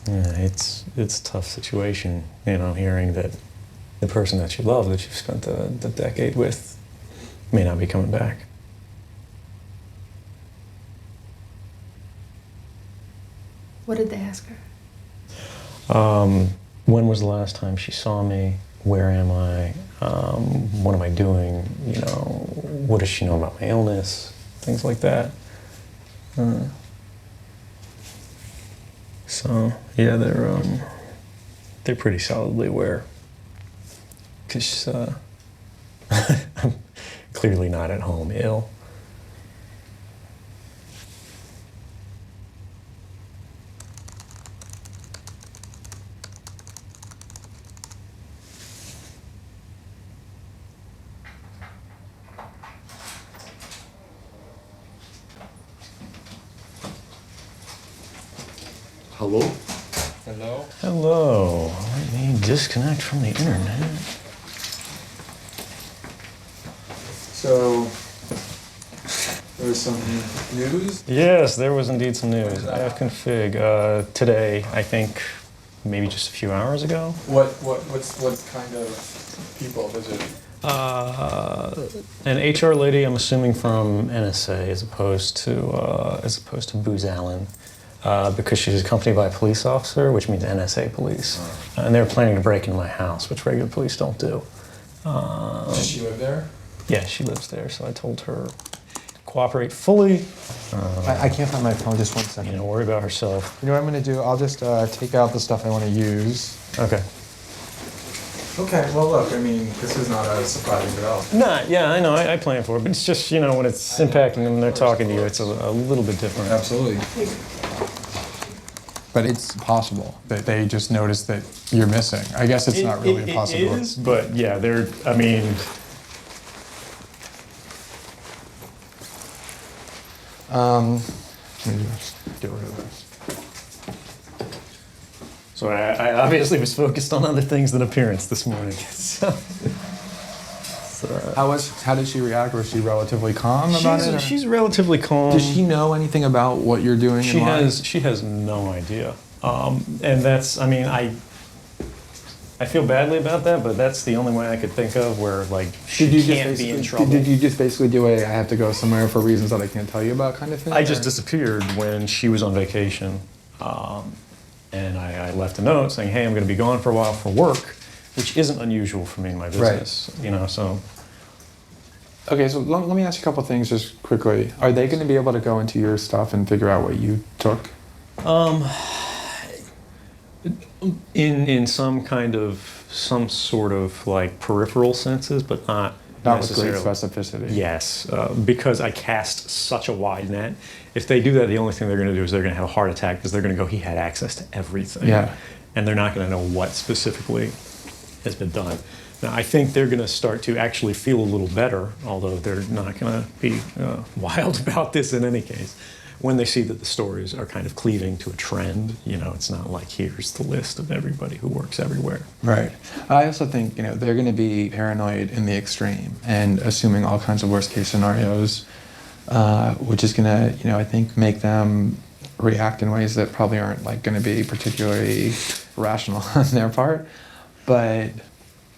Yeah, it's a tough situation, hearing that the person that you love, that you've spent the decade with, may not be coming back. What did they ask her? When was the last time she saw me? Where am I? What am I doing? What does she know about my illness? Things like that. So yeah, they're pretty solidly aware. Because I'm clearly not at home ill. Hello? Hello? Hello. Let me disconnect from the internet. So, there was some news? Yes, there was indeed some news. ifconfig today, I think, maybe just a few hours ago. What kind of people is it? An HR lady, I'm assuming from NSA, as opposed to Booz Allen, because she's accompanied by a police officer, which means NSA police, and they were planning to break into my house, which regular police don't do. Does she live there? Yeah, she lives there, so I told her to cooperate fully. I can't find my phone. Just 1 second. Don't worry about herself. You know what I'm going to do? I'll just take out the stuff I want to use. Okay. Okay, well look, I mean, this is not a surprising development. Nah, yeah, I know, I plan for it, but it's just, you know, when it's impacting them and they're talking to you, it's a little bit different. Absolutely. But it's possible that they just noticed that you're missing. I guess it's not really a possibility. It is, but yeah, they're, I mean... Let me just get rid of this. So I obviously was focused on other things than appearance this morning. How did she react? Was she relatively calm about it? She's relatively calm. Does she know anything about what you're doing? She has no idea, and that's, I mean, I feel badly about that, but that's the only way I could think of where like she can't be in trouble. Did you just basically do I have to go somewhere for reasons that I can't tell you about kind of thing? I just disappeared when she was on vacation. And I left a note saying, hey, I'm going to be gone for a while for work, which isn't unusual for me in my business, you know, so. Okay, so let me ask you a couple things just quickly. Are they going to be able to go into your stuff and figure out what you took? In some sort of like peripheral senses, but not with great specificity. Yes, because I cast such a wide net. If they do that, the only thing they're going to do is they're going to have a heart attack because they're going to go, he had access to everything. Yeah. And they're not going to know what specifically has been done. Now, I think they're going to start to actually feel a little better, although they're not going to be wild about this in any case, when they see that the stories are kind of cleaving to a trend. You know, it's not like here's the list of everybody who works everywhere. Right. I also think, you know, they're going to be paranoid in the extreme and assuming all kinds of worst case scenarios, which is going to, you know, I think make them react in ways that probably aren't like going to be particularly rational on their part. But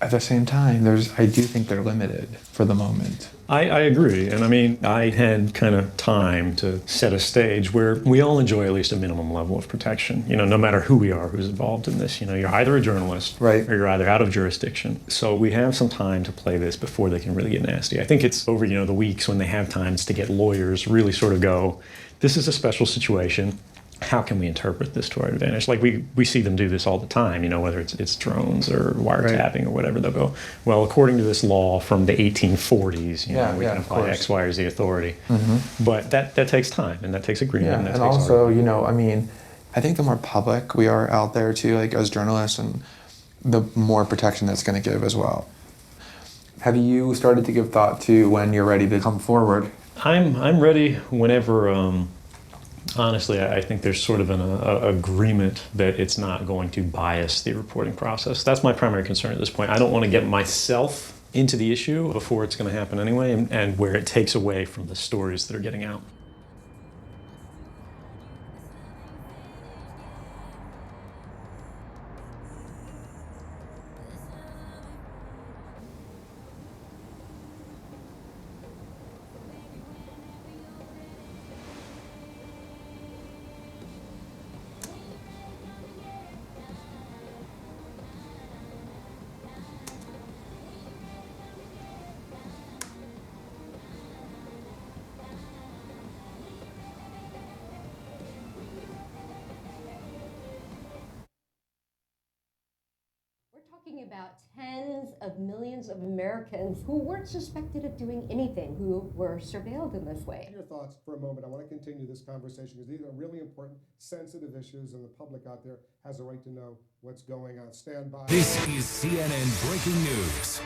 at the same time, I do think they're limited for the moment. I agree, and I mean, I had kind of time to set a stage where we all enjoy at least a minimum level of protection, you know, no matter who we are, who's involved in this. You know, you're either a journalist, right, or you're either out of jurisdiction. So we have some time to play this before they can really get nasty. I think it's over, you know, the weeks when they have times to get lawyers really sort of go, this is a special situation. How can we interpret this to our advantage? Like we see them do this all the time, you know, whether it's drones or wiretapping or whatever. They'll go, well, according to this law from the 1840s, you know, we can apply X, Y, or Z authority. Mm-hmm. But that takes time, and that takes agreement. Yeah, and, that and takes also, argument. you know, I mean, I think the more public we are out there too, like as journalists, and the more protection that's going to give as well. Have you started to give thought to when you're ready to come forward? I'm ready whenever. Honestly, I think there's sort of an agreement that it's not going to bias the reporting process. That's my primary concern at this point. I don't want to get myself into the issue before it's going to happen anyway, and where it takes away from the stories that are getting out. talking about tens of millions of Americans who weren't suspected of doing anything, who were surveilled in this way. Your thoughts for a moment. I want to continue this conversation because these are really important, sensitive issues, and the public out there has a right to know what's going on. Stand by. This is CNN Breaking News.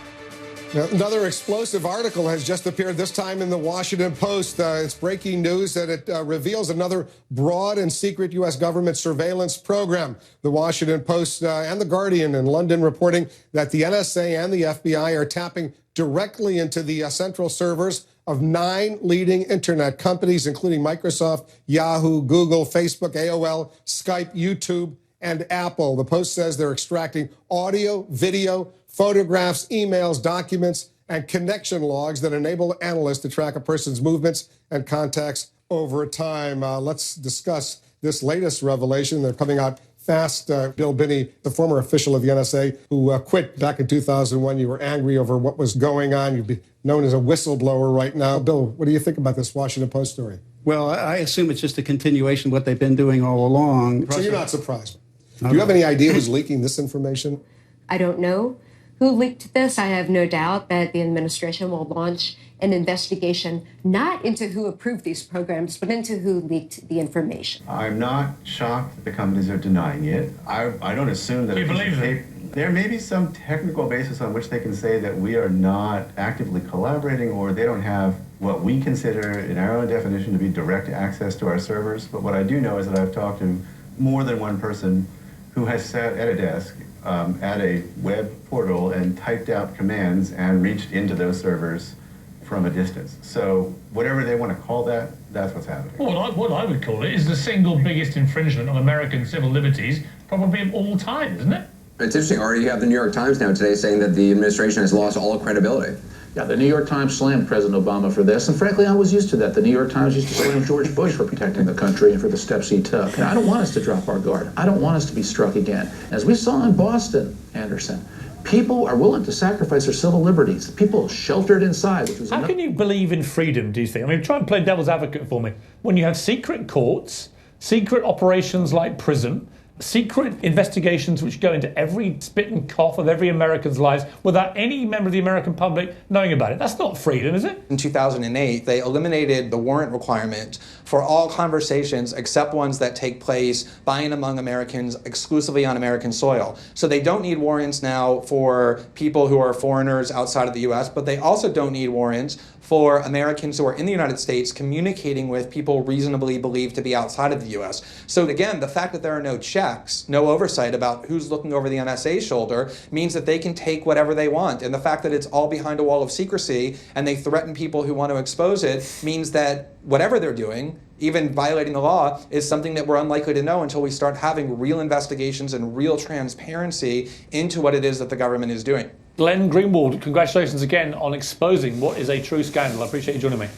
Now, another explosive article has just appeared, this time in the Washington Post. It's breaking news that it reveals another broad and secret U.S. government surveillance program. The Washington Post and The Guardian in London reporting that the NSA and the FBI are tapping directly into the central servers of 9 leading internet companies, including Microsoft, Yahoo, Google, Facebook, AOL, Skype, YouTube, and Apple. The Post says they're extracting audio, video, photographs, emails, documents, and connection logs that enable analysts to track a person's movements and contacts over time. Let's discuss this latest revelation. They're coming out fast. Bill Binney, the former official of the NSA who quit back in 2001. You were angry over what was going on. You'd be known as a whistleblower right now. Bill, what do you think about this Washington Post story? Well, I assume it's just a continuation of what they've been doing all along. So you're not surprised? Do you have any idea who's leaking this information? I don't know who leaked this. I have no doubt that the administration will launch an investigation not into who approved these programs, but into who leaked the information. I'm not shocked that the companies are denying it. I don't assume that... Do you believe them? There may be some technical basis on which they can say that we are not actively collaborating, or they don't have what we consider, in our own definition, to be direct access to our servers. But what I do know is that I've talked to more than one person who has sat at a desk at a web portal and typed out commands and reached into those servers from a distance. So whatever they want to call that, that's what's happening. Well, what I would call it is the single biggest infringement on American civil liberties probably of all time, isn't it? It's interesting, already you have the New York Times now today saying that the administration has lost all credibility. Yeah, the New York Times slammed President Obama for this, and frankly, I was used to that. The New York Times used to slam George Bush for protecting the country and for the steps he took. And I don't want us to drop our guard. I don't want us to be struck again. As we saw in Boston, Anderson, people are willing to sacrifice their civil liberties. People sheltered inside, which was... How can you believe in freedom, do you think? I mean, try and play devil's advocate for me. When you have secret courts, secret operations like PRISM, secret investigations which go into every spit and cough of every American's lives without any member of the American public knowing about it. That's not freedom, is it? In 2008, they eliminated the warrant requirement for all conversations except ones that take place by and among Americans exclusively on American soil. So they don't need warrants now for people who are foreigners outside of the U.S., but they also don't need warrants for Americans who are in the United States communicating with people reasonably believed to be outside of the U.S. So again, the fact that there are no checks, no oversight about who's looking over the NSA's shoulder means that they can take whatever they want. And the fact that it's all behind a wall of secrecy and they threaten people who want to expose it means that whatever they're doing, even violating the law, is something that we're unlikely to know until we start having real investigations and real transparency into what it is that the government is doing. Glenn Greenwald, congratulations again on exposing what is a true scandal. I appreciate you joining me.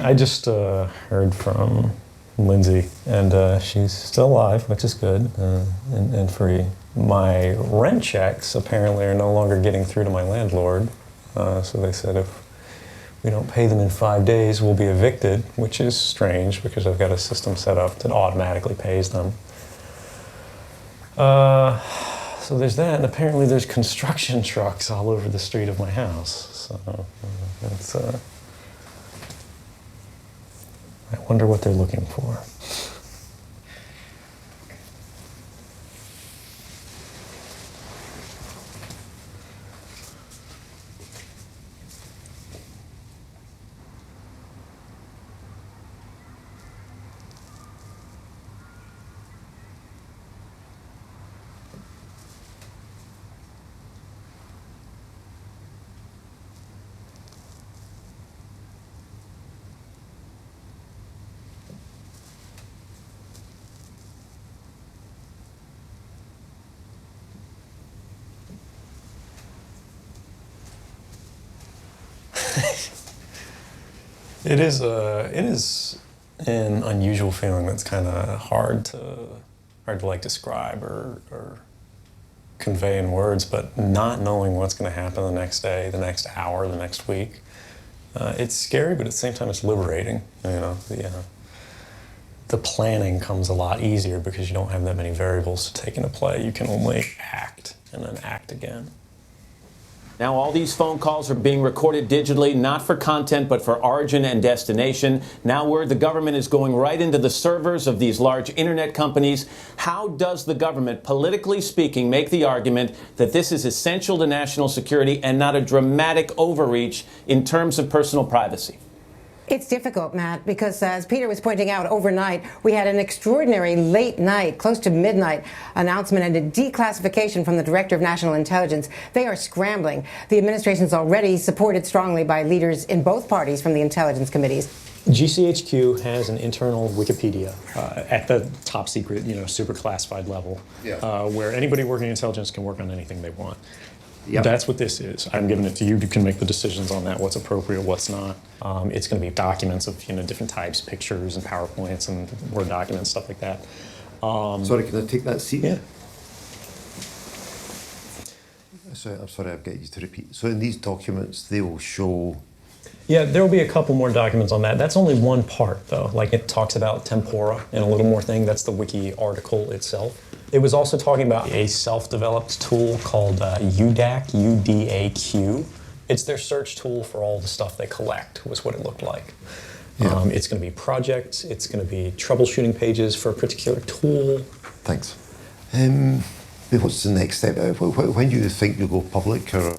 I just heard from Lindsay, and she's still alive, which is good, and free. My rent checks apparently are no longer getting through to my landlord, so they said if we don't pay them in 5 days, we'll be evicted, which is strange because I've got a system set up that automatically pays them. So there's that, and apparently there's construction trucks all over the street of my house, so it's... I wonder what they're looking for. It is an unusual feeling that's kind of hard to like describe or convey in words, but not knowing what's going to happen the next day, the next hour, the next week. It's scary, but at the same time it's liberating. The planning comes a lot easier because you don't have that many variables to take into play. You can only act and then act again. Now all these phone calls are being recorded digitally, not for content, but for origin and destination. Now word the government is going right into the servers of these large internet companies. How does the government, politically speaking, make the argument that this is essential to national security and not a dramatic overreach in terms of personal privacy? It's difficult, Matt, because as Peter was pointing out, overnight we had an extraordinary late night, close to midnight, announcement and a declassification from the Director of National Intelligence. They are scrambling. The administration's already supported strongly by leaders in both parties from the intelligence committees. GCHQ has an internal Wikipedia at the top secret, super classified level, where anybody working in intelligence can work on anything they want. Yep. That's what this is. I'm giving it to you. You can make the decisions on that, what's appropriate, what's not. It's going to be documents of different types, pictures and PowerPoints and Word documents, stuff like that. Sorry, can I take that seat? Yeah. So, I'm sorry, I've got you to repeat. So in these documents, they will show... Yeah, there will be a couple more documents on that. That's only one part, though. Like, it talks about tempora and a little more thing. That's the wiki article itself. It was also talking about a self-developed tool called UDAQ, U-D-A-Q. It's their search tool for all the stuff they collect, was what it looked like. Yeah. It's going to be projects. It's going to be troubleshooting pages for a particular tool. Thanks. What's the next step? When do you think you'll go public? Or?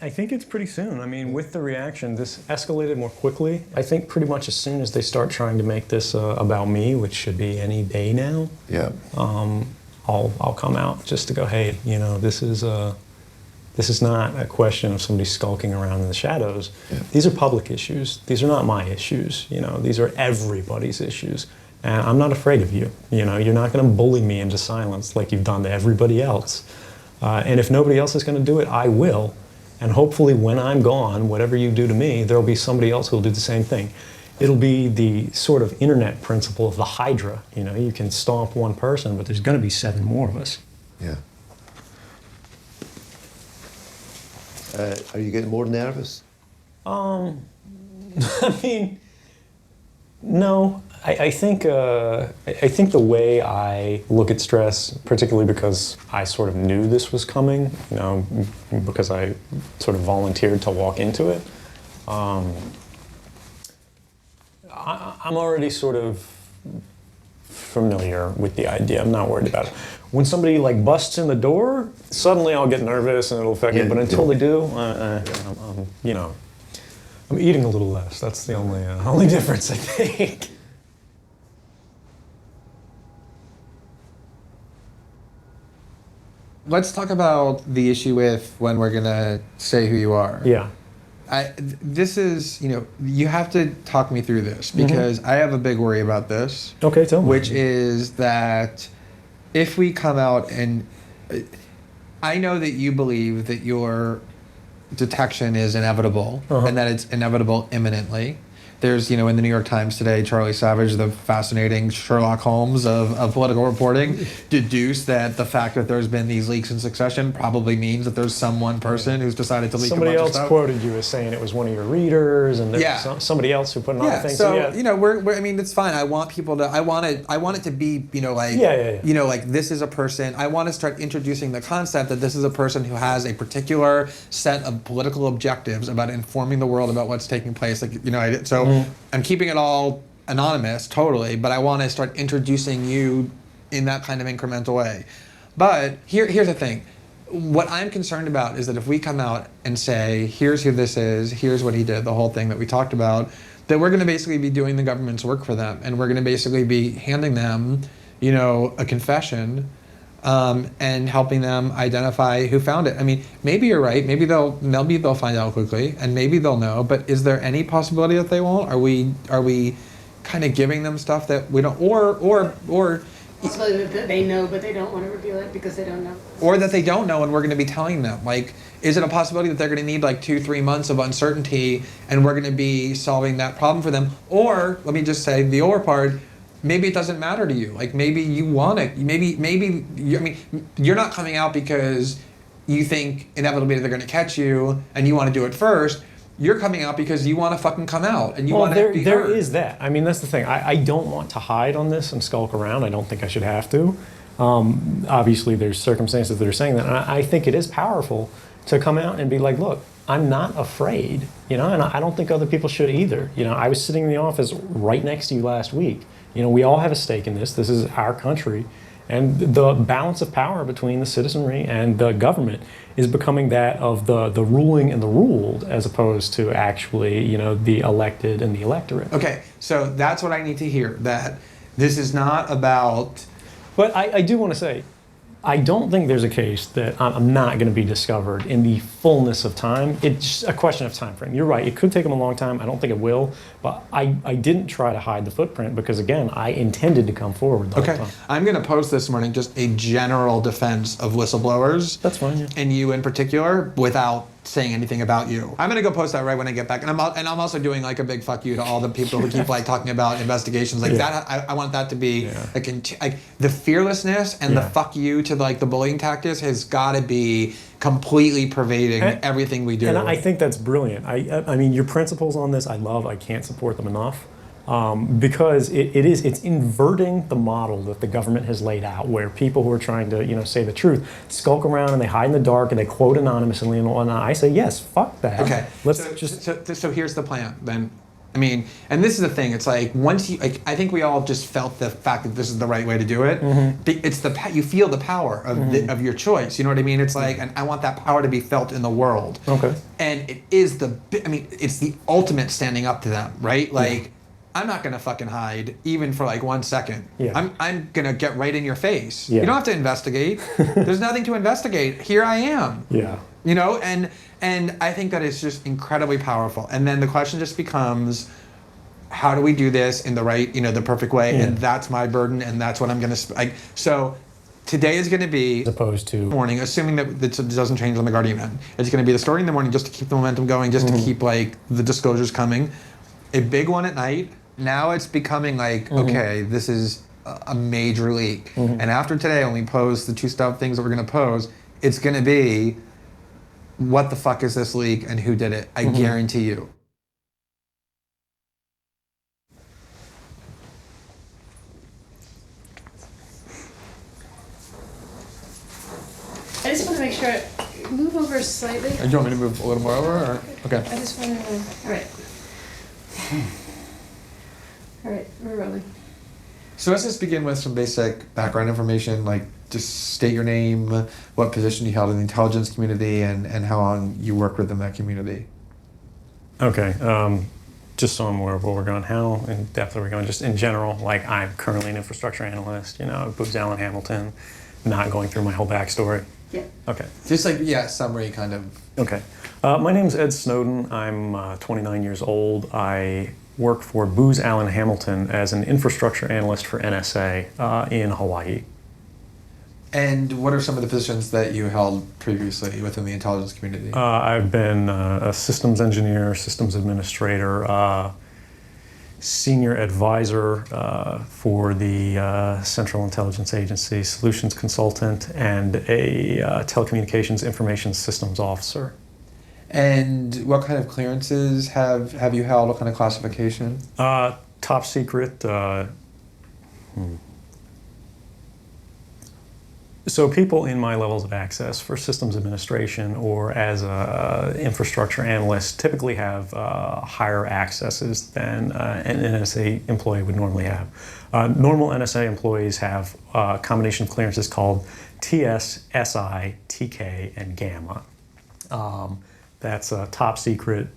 I think it's pretty soon. I mean, with the reaction, this escalated more quickly. I think pretty much as soon as they start trying to make this about me, which should be any day now, I'll come out just to go, hey, this is not a question of somebody skulking around in the shadows. Yeah. These are public issues. These are not my issues. These are everybody's issues. And I'm not afraid of you. You're not going to bully me into silence like you've done to everybody else. And if nobody else is going to do it, I will. And hopefully when I'm gone, whatever you do to me, there'll be somebody else who'll do the same thing. It'll be the sort of internet principle of the Hydra. You can stomp one person, but there's going to be 7 more of us. Yeah. Are you getting more nervous? I mean, no. I think the way I look at stress, particularly because I sort of knew this was coming, because I sort of volunteered to walk into it, I'm already sort of familiar with the idea. I'm not worried about it. When somebody busts in the door, suddenly I'll get nervous and it'll affect me. But until they do, I'm eating a little less. That's the only difference, I think. Let's talk about the issue with when we're gonna say who you are. Yeah. This is, you have to talk me through this because I have a big worry about this. Okay, tell me. Which is that if we come out and I know that you believe that your detection is inevitable and that it's inevitable imminently. There's, in the New York Times today, Charlie Savage, the fascinating Sherlock Holmes of political reporting, deduced that the fact that there's been these leaks in succession probably means that there's some one person who's decided to leak a bunch of stuff. Somebody else quoted you as saying it was one of your readers, and there's somebody else who put another thing. So I mean, it's fine. I want people to. I want it to be, this is a person. I want to start introducing the concept that this is a person who has a particular set of political objectives about informing the world about what's taking place. I'm keeping it all anonymous, totally, but I want to start introducing you in that kind of incremental way. But here's the thing. What I'm concerned about is that if we come out and say, here's who this is, here's what he did, the whole thing that we talked about, that we're going to basically be doing the government's work for them, and we're going to basically be handing them, a confession and helping them identify who found it. I mean, maybe you're right. Maybe they'll find out quickly, and maybe they'll know. But is there any possibility that they won't? Are we kind of giving them stuff that we don't, or possibility that they know, but they don't want to reveal it because they don't know, or that they don't know, and we're going to be telling them. Is it a possibility that they're going to need like 2-3 months of uncertainty and we're going to be solving that problem for them? Or, let me just say the or part, maybe it doesn't matter to you. Like maybe you want it. You're not coming out because you think inevitably they're going to catch you and you want to do it first. You're coming out because you want to fucking come out and you want to be There heard. is that. I mean, that's the thing. I don't want to hide on this and skulk around. I don't think I should have to. Obviously, there's circumstances that are saying that. And I think it is powerful to come out and be like, look, I'm not afraid, and I don't think other people should either. I was sitting in the office right next to you last week. We all have a stake in this. This is our country. And the balance of power between the citizenry and the government is becoming that of the ruling and the ruled, as opposed to actually, the elected and the electorate. Okay, so that's what I need to hear, that this is not about... But I do want to say, I don't think there's a case that I'm not going to be discovered in the fullness of time. It's just a question of time frame. You're right. It could take them a long time. I don't think it will. But I didn't try to hide the footprint because, again, I intended to come forward the whole time. I'm going to post this morning just a general defense of whistleblowers. That's fine, yeah. And you in particular, without saying anything about you. I'm going to go post that right when I get back. And I'm also doing like a big fuck you to all the people who keep like talking about investigations. Like that, I want that to be like the fearlessness and the fuck you to like the bullying tactics has got to be completely pervading everything we do. And I think that's brilliant. I mean, your principles on this, I can't support them enough. Because it's inverting the model that the government has laid out, where people who are trying to say the truth skulk around and they hide in the dark and they quote anonymously and whatnot. I say yes, fuck that. Okay, so here's the plan then. I mean, and this is the thing. It's like once you, I think we all just felt the fact that this is the right way to do it. It's you feel the power of your choice. You know what I mean? It's like, and I want that power to be felt in the world. Okay. And it is it's the ultimate standing up to them, right? Like. I'm not gonna fucking hide even for like 1 second. Yeah. I'm gonna get right in your face. Yeah. You don't have to investigate. There's nothing to investigate. Here I am. Yeah. And I think that it's just incredibly powerful. And then the question just becomes, how do we do this in the right, the perfect way? Yeah. And that's my burden, and that's what I'm gonna so. Today is going to be as opposed to morning, assuming that it doesn't change on the Guardian end. It's going to be the story in the morning just to keep the momentum going, just to keep like the disclosures coming. A big one at night. Now it's becoming like, okay, this is a major leak. And after today, when we pose the two things that we're going to pose, it's going to be, what the fuck is this leak and who did it? I guarantee you. I just want to make sure, move over slightly. Do you want me to move a little more over? Or? Okay. I just want to, all right. All right, we're rolling. So let's just begin with some basic background information, like just state your name, what position you held in the intelligence community, and how long you worked within that community. Okay, just so I'm aware of where we're going, how in depth are we going? Just in general, like I'm currently an infrastructure analyst, Booz Allen Hamilton, not going through my whole backstory. Yeah. Okay. Just like, summary kind of. Okay. My name's Ed.Snowden. I'm 29 years old. I work for Booz Allen Hamilton as an infrastructure analyst for NSA in Hawaii. And what are some of the positions that you held previously within the intelligence community? I've been a systems engineer, systems administrator, senior advisor for the Central Intelligence Agency, solutions consultant, and a telecommunications information systems officer. And what kind of clearances have you held? What kind of classification? Top secret. So people in my levels of access for systems administration or as an infrastructure analyst typically have higher accesses than an NSA employee would normally have. Normal NSA employees have a combination of clearances called TS, SI, TK, and Gamma. That's top secret,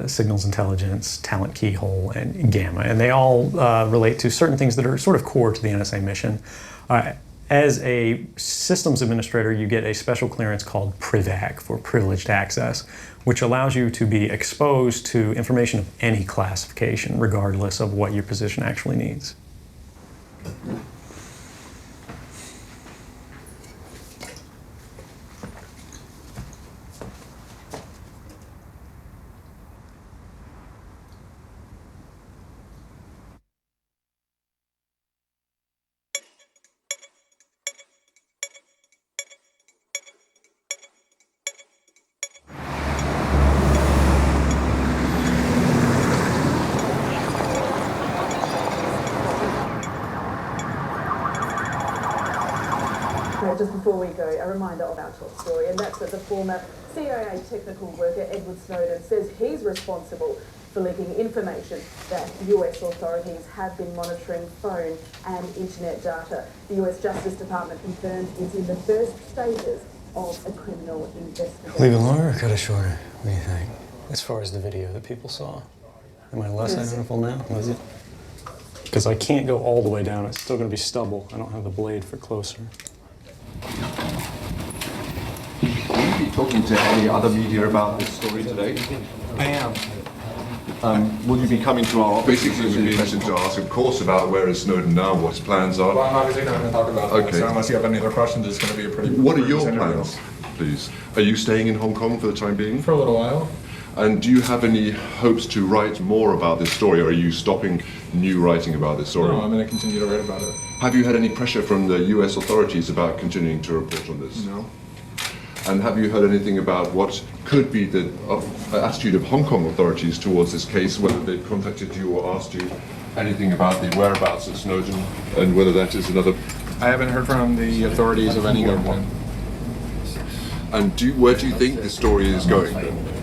signals intelligence, talent keyhole, and Gamma. And they all relate to certain things that are sort of core to the NSA mission. As a systems administrator, you get a special clearance called PRIVAC, for privileged access, which allows you to be exposed to information of any classification, regardless of what your position actually needs. just before we go, a reminder of our top story, and that's that the former CIA technical worker Edward Snowden says he's responsible for leaking information that US authorities have been monitoring phone and internet data. The US Justice Department confirmed it's in the first stages of a criminal investigation. Leave it longer or cut it shorter? What do you think? As far as the video that people saw. Am I less identifiable now? Was it? Because I can't go all the way down. It's still going to be stubble. I don't have the blade for closer. Will you be talking to any other media about this story today? I am. Will you be coming to our office? Basically, we'd be interested to ask, of course, about where is Snowden now, what his plans are. Well, I'm obviously not going to talk about that, so unless you have any other questions, it's going to be a pretty... What are your plans, please? Are you staying in Hong Kong for the time being? For a little while. And do you have any hopes to write more about this story, or are you stopping new writing about this story? No, I'm going to continue to write about it. Have you had any pressure from the US authorities about continuing to report on this? No. And have you heard anything about what could be the attitude of Hong Kong authorities towards this case, whether they've contacted you or asked you anything about the whereabouts of Snowden, and whether that is another... I haven't heard from the authorities of any government. And where do you think the story is going,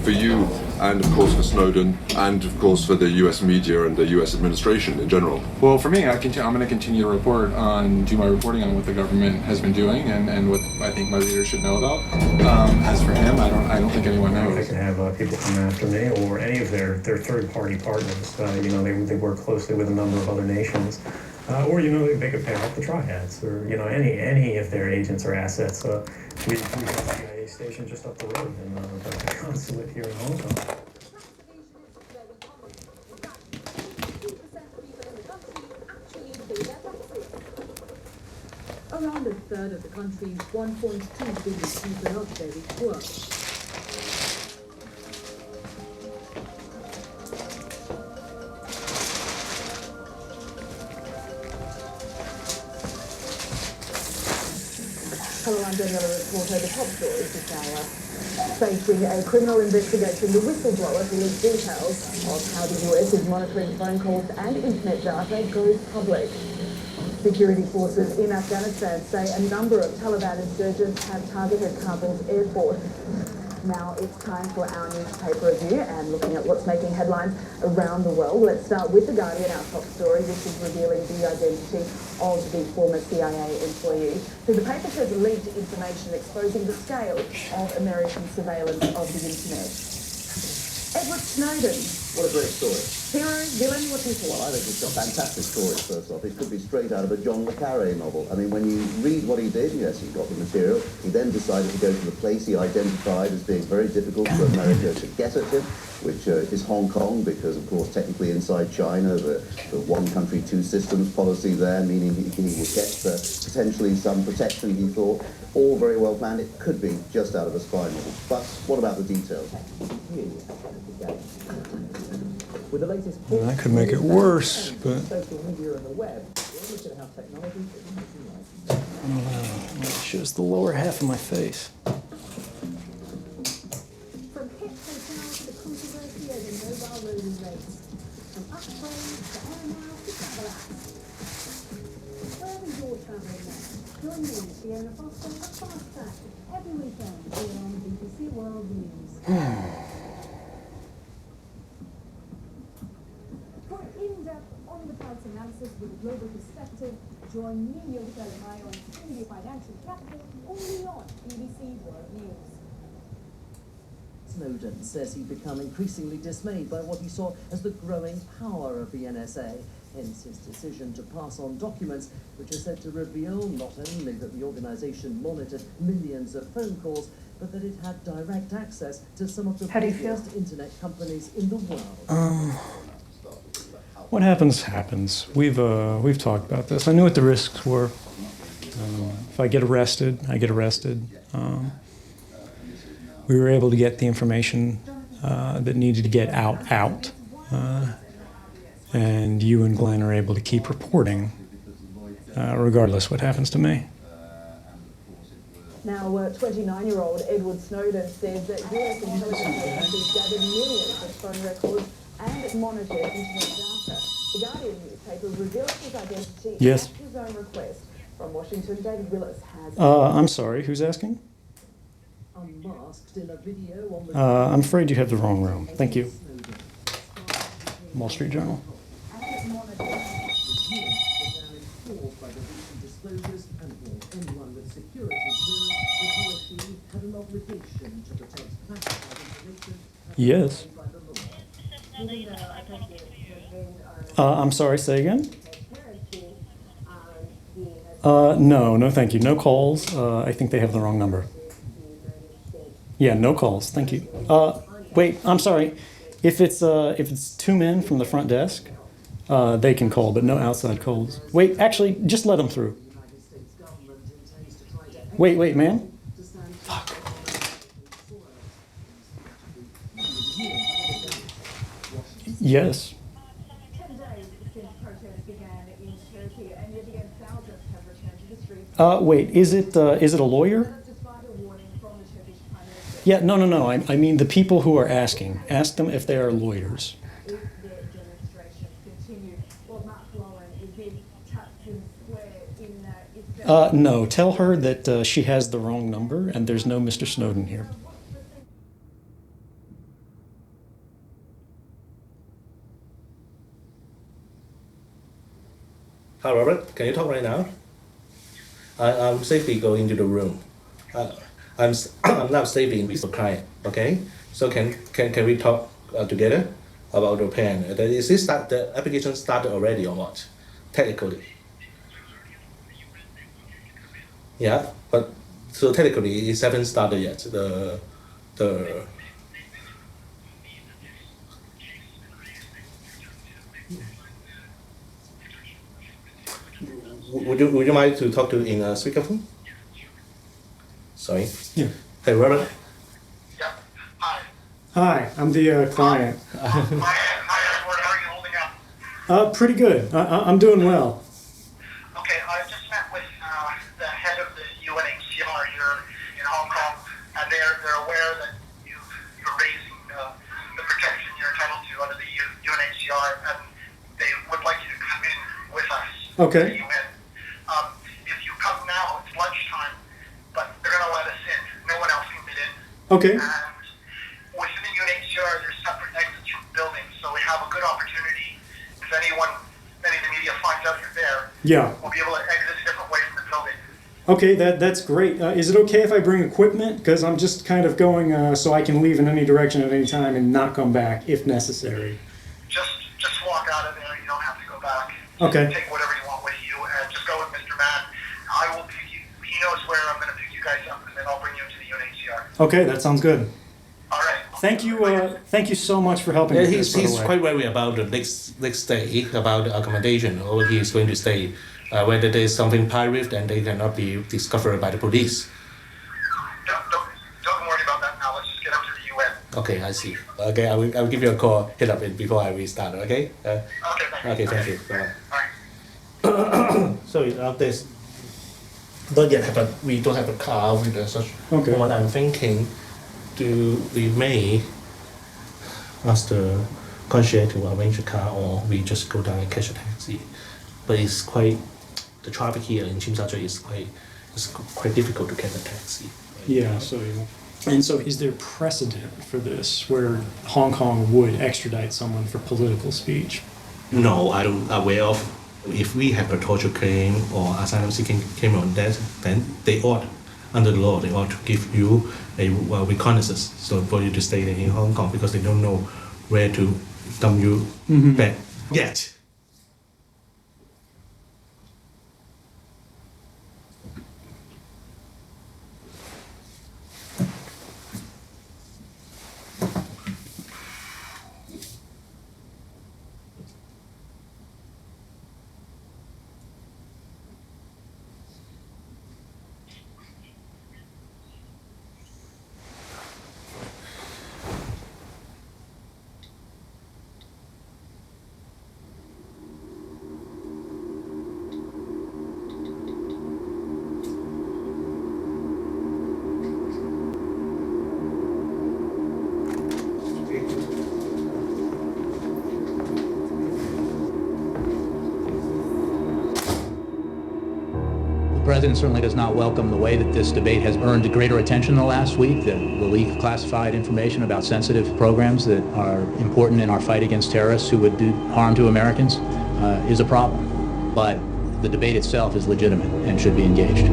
for you, and of course for Snowden, and of course for the US media and the US administration in general? Well, for me, I'm going to continue to do my reporting on what the government has been doing and what I think my readers should know about. As for him, I don't think anyone knows. They can have people come after me or any of their third-party partners. They work closely with a number of other nations. Or, they could pair up the triads, or, any of their agents or assets. We have a CIA station just up the road in the consulate here in Hong Kong. Around a third of the country's 1.2 billion people are very poor. Hello, I'm Daniela reporter. The top stories this hour. Facing a criminal investigation, the whistleblower who leaked details of how the US is monitoring phone calls and internet data goes public. Security forces in Afghanistan say a number of Taliban insurgents have targeted Kabul's airport. Now it's time for our newspaper review and looking at what's making headlines around the world. Let's start with The Guardian, our top story. This is revealing the identity of the former CIA employee. So the paper says leaked information exposing the scale of American surveillance of the internet. Edward Snowden. What a great story. Hero, villain, what do you think? Well, I think it's a fantastic story, first off. It could be straight out of a John le Carré novel. I mean, when you read what he did, yes, he got the material. He then decided to go to the place he identified as being very difficult for America to get at him, which is Hong Kong, because, of course, technically inside China, the one country, two systems policy there, meaning he would get potentially some protection, he thought. All very well planned. It could be just out of a spy novel. But what about the details? With the latest I could make it worse, but... social media and the web, we'll look at how technology It shows the lower half of my face. From hit hotels to controversy over mobile roaming rates. From upgrades to air miles to travel apps. Wherever you're travelling now, join me, Fiona Foster, at Fast Track every weekend here on BBC World News. For in-depth, on-the-pulse analysis with a global perspective, join me, Yodika Lemay, on India Financial Capital, only on BBC World News. Snowden says he'd become increasingly dismayed by what he saw as the growing power of the NSA, hence his decision to pass on documents which are said to reveal not only that the organization monitored millions of phone calls, but that it had direct access to some of the biggest internet companies in the world. What happens, happens. We've talked about this. I knew what the risks were. If I get arrested, I get arrested. We were able to get the information that needed to get out. And you and Glenn are able to keep reporting, regardless what happens to me. Now, 29-year-old Edward Snowden says that US intelligence agencies gathered millions of phone records and monitored internet data. The Guardian newspaper reveals his identity at his own request. From Washington, David Willis has... I'm sorry, who's asking? Unmasked in a video on the... I'm afraid you have the wrong room. Thank you. Wall Street Journal. Yes. I'm sorry, say again? No, thank you. No calls. I think they have the wrong number. Yeah, no calls. Thank you. Wait, I'm sorry. If it's two men from the front desk, they can call, but no outside calls. Wait, actually, just let them through. Wait, ma'am. Fuck. Yes. 10 days since protests began in Turkey, and yet again thousands have returned to the streets. Wait, is it a lawyer? Yeah, no. I mean the people who are asking. Ask them if they are lawyers. If their demonstrations continue, well, Mark Lowen is in Taksim Square in... No, tell her that she has the wrong number and there's no Mr. Snowden here. Hi, Robert. Can you talk right now? I'm safely going into the room. I'm now safely with the client. Okay. So can we talk together about the plan? Is this the application started already or what? Technically. Yeah, but so technically it hasn't started yet. Would you mind to talk to in a speakerphone? Sorry. Yeah. Hey, Robert. Hi, I'm the client. Pretty good. I'm doing well. Okay, I just met with the head of the UNHCR here in Hong Kong, and they're aware that you're raising the protection you're entitled to under the UNHCR, and they would like you to come in with us. Okay. To the UN. If you come now, it's lunchtime, but they're going to let us in. No one else can get in. Okay. And within the UNHCR, there's separate exits from buildings, so we have a good opportunity. If any of the media finds out you're there, Yeah. we'll be able to exit a different way from the building. Okay, that's great. Is it okay if I bring equipment? Because I'm just kind of going so I can leave in any direction at any time and not come back if necessary. Just walk out of there. You don't have to go back. Okay. Take whatever you want with you, and just go with Mr. Mann. I will pick you. He knows where I'm going to pick you guys up, and then I'll bring you into the UNHCR. Okay, that sounds good. All right. Thank you so much for helping. Yeah, with he's this, by the way. quite worried about the next day, about the accommodation, or he's going to stay. Whether there's something private and they cannot be discovered by the police. Don't worry about that now. Let's just get up to the UN. Okay, I see. Okay, I will give you a call, hit up it before I restart. Okay. Okay, thank you. Bye. Sorry, there's not yet, but we don't have a car with such. Okay. What I'm thinking, we may ask the concierge to arrange a car, or we just go down and catch a taxi. But it's quite. The traffic here in Tsim Sha Tsui is quite difficult to get a taxi. Yeah, so is there precedent for this where Hong Kong would extradite someone for political speech? No, I don't aware of. If we have a torture claim or asylum seeking claim on that, then they ought, under the law, they ought to give you a reconnaissance so for you to stay in Hong Kong, because they don't know where to dump you back yet. president certainly does not welcome the way that this debate has earned greater attention in the last week. The leak of classified information about sensitive programs that are important in our fight against terrorists who would do harm to Americans is a problem. But the debate itself is legitimate and should be engaged.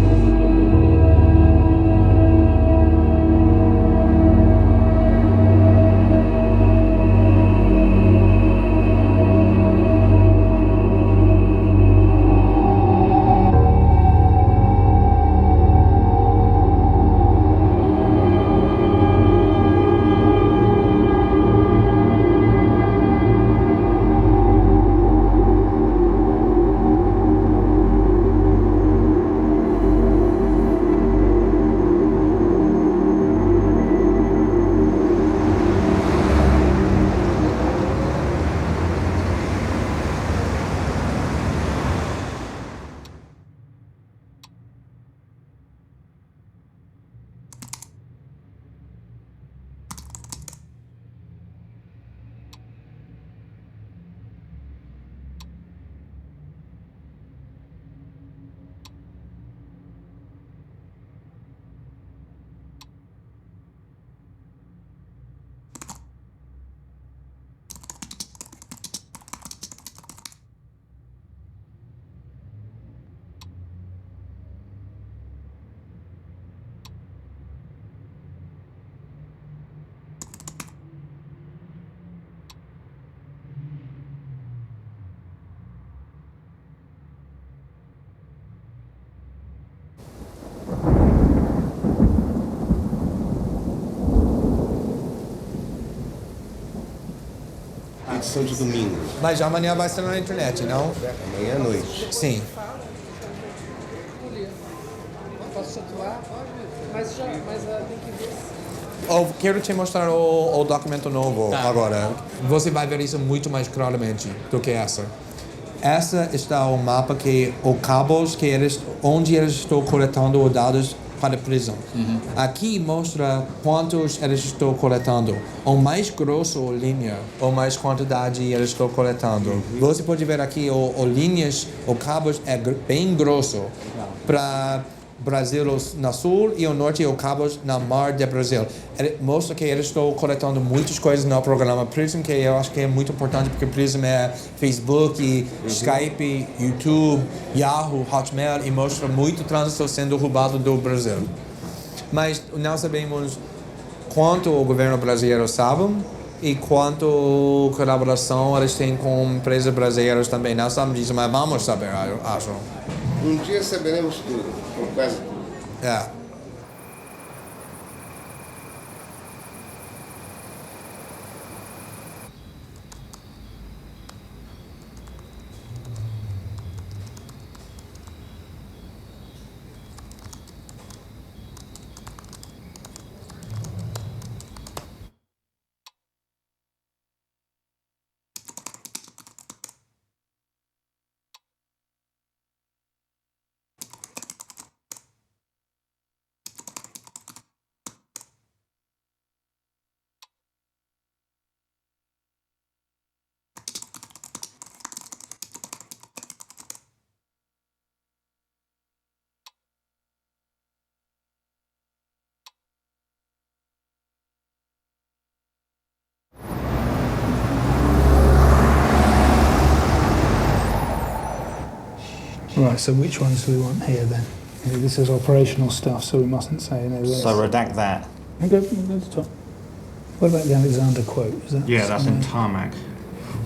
Edição de domingo. Mas amanhã vai ser na internet, não? Amanhã à noite. Sim. Posso chatuar? Mas tem que ver. Eu quero te mostrar o documento novo agora. Você vai ver isso muito mais claramente do que essa. Essa está o mapa que os cabos onde eles estão coletando os dados para a prisão. Aqui mostra quantos eles estão coletando. O mais grosso, linha, ou mais quantidade eles estão coletando. Você pode ver aqui, linhas, os cabos é bem grosso. Para Brasil na sul e o norte e os cabos na mar de Brasil. Mostra que eles estão coletando muitas coisas no programa Prism, que eu acho que é muito importante, porque Prism é Facebook, Skype, YouTube, Yahoo, Hotmail, e mostra muito trânsito sendo roubado do Brasil. Mas não sabemos quanto o governo brasileiro sabe e quanto colaboração eles têm com empresas brasileiras também. Não sabemos disso, mas vamos saber, acho. Dia saberemos tudo, ou quase tudo. É. Right, so which ones do we want here then? This is operational stuff, so we mustn't say any of this. So redact that. We'll go to the top. What about the Alexander quote? Is that that's in tarmac.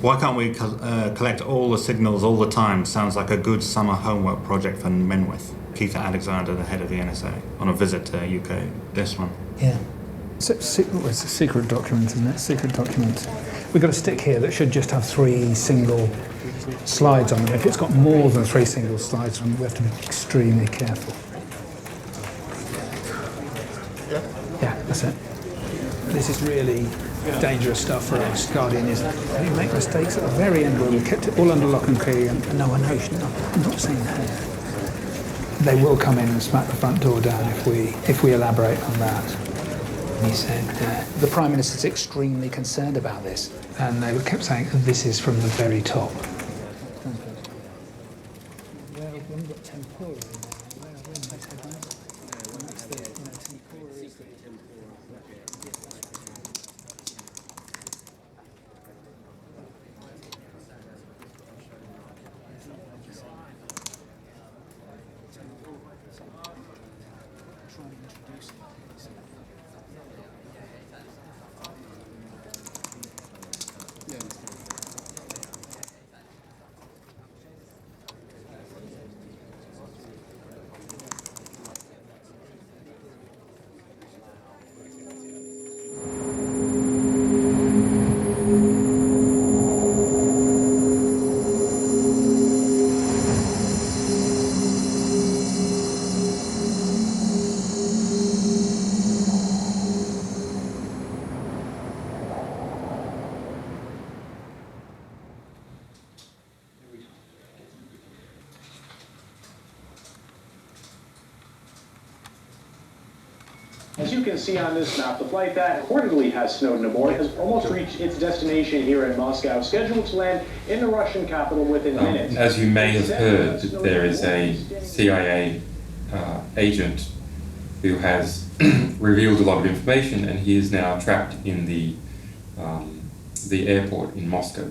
Why can't we collect all the signals all the time? Sounds like a good summer homework project for Menwith. Keith Alexander, the head of the NSA, on a visit to UK. This one. Yeah. So, it's a secret document, isn't it? Secret document. We've got a stick here that should just have 3 single slides on them. If it's got more than 3 single slides on them, we have to be extremely careful. Yeah, that's it. This is really dangerous stuff for us. Guardian is we make mistakes at the very end where we kept it all under lock and key and no one knows. I'm not saying that. They will come in and smack the front door down if we elaborate on that. And he said, the Prime Minister's extremely concerned about this. And they kept saying, this is from the very top. As you can see on this map, the flight that reportedly has Snowden aboard has almost reached its destination here in Moscow, scheduled to land in the Russian capital within minutes. As you may have heard, there is a CIA agent who has revealed a lot of information, and he is now trapped in the airport in Moscow.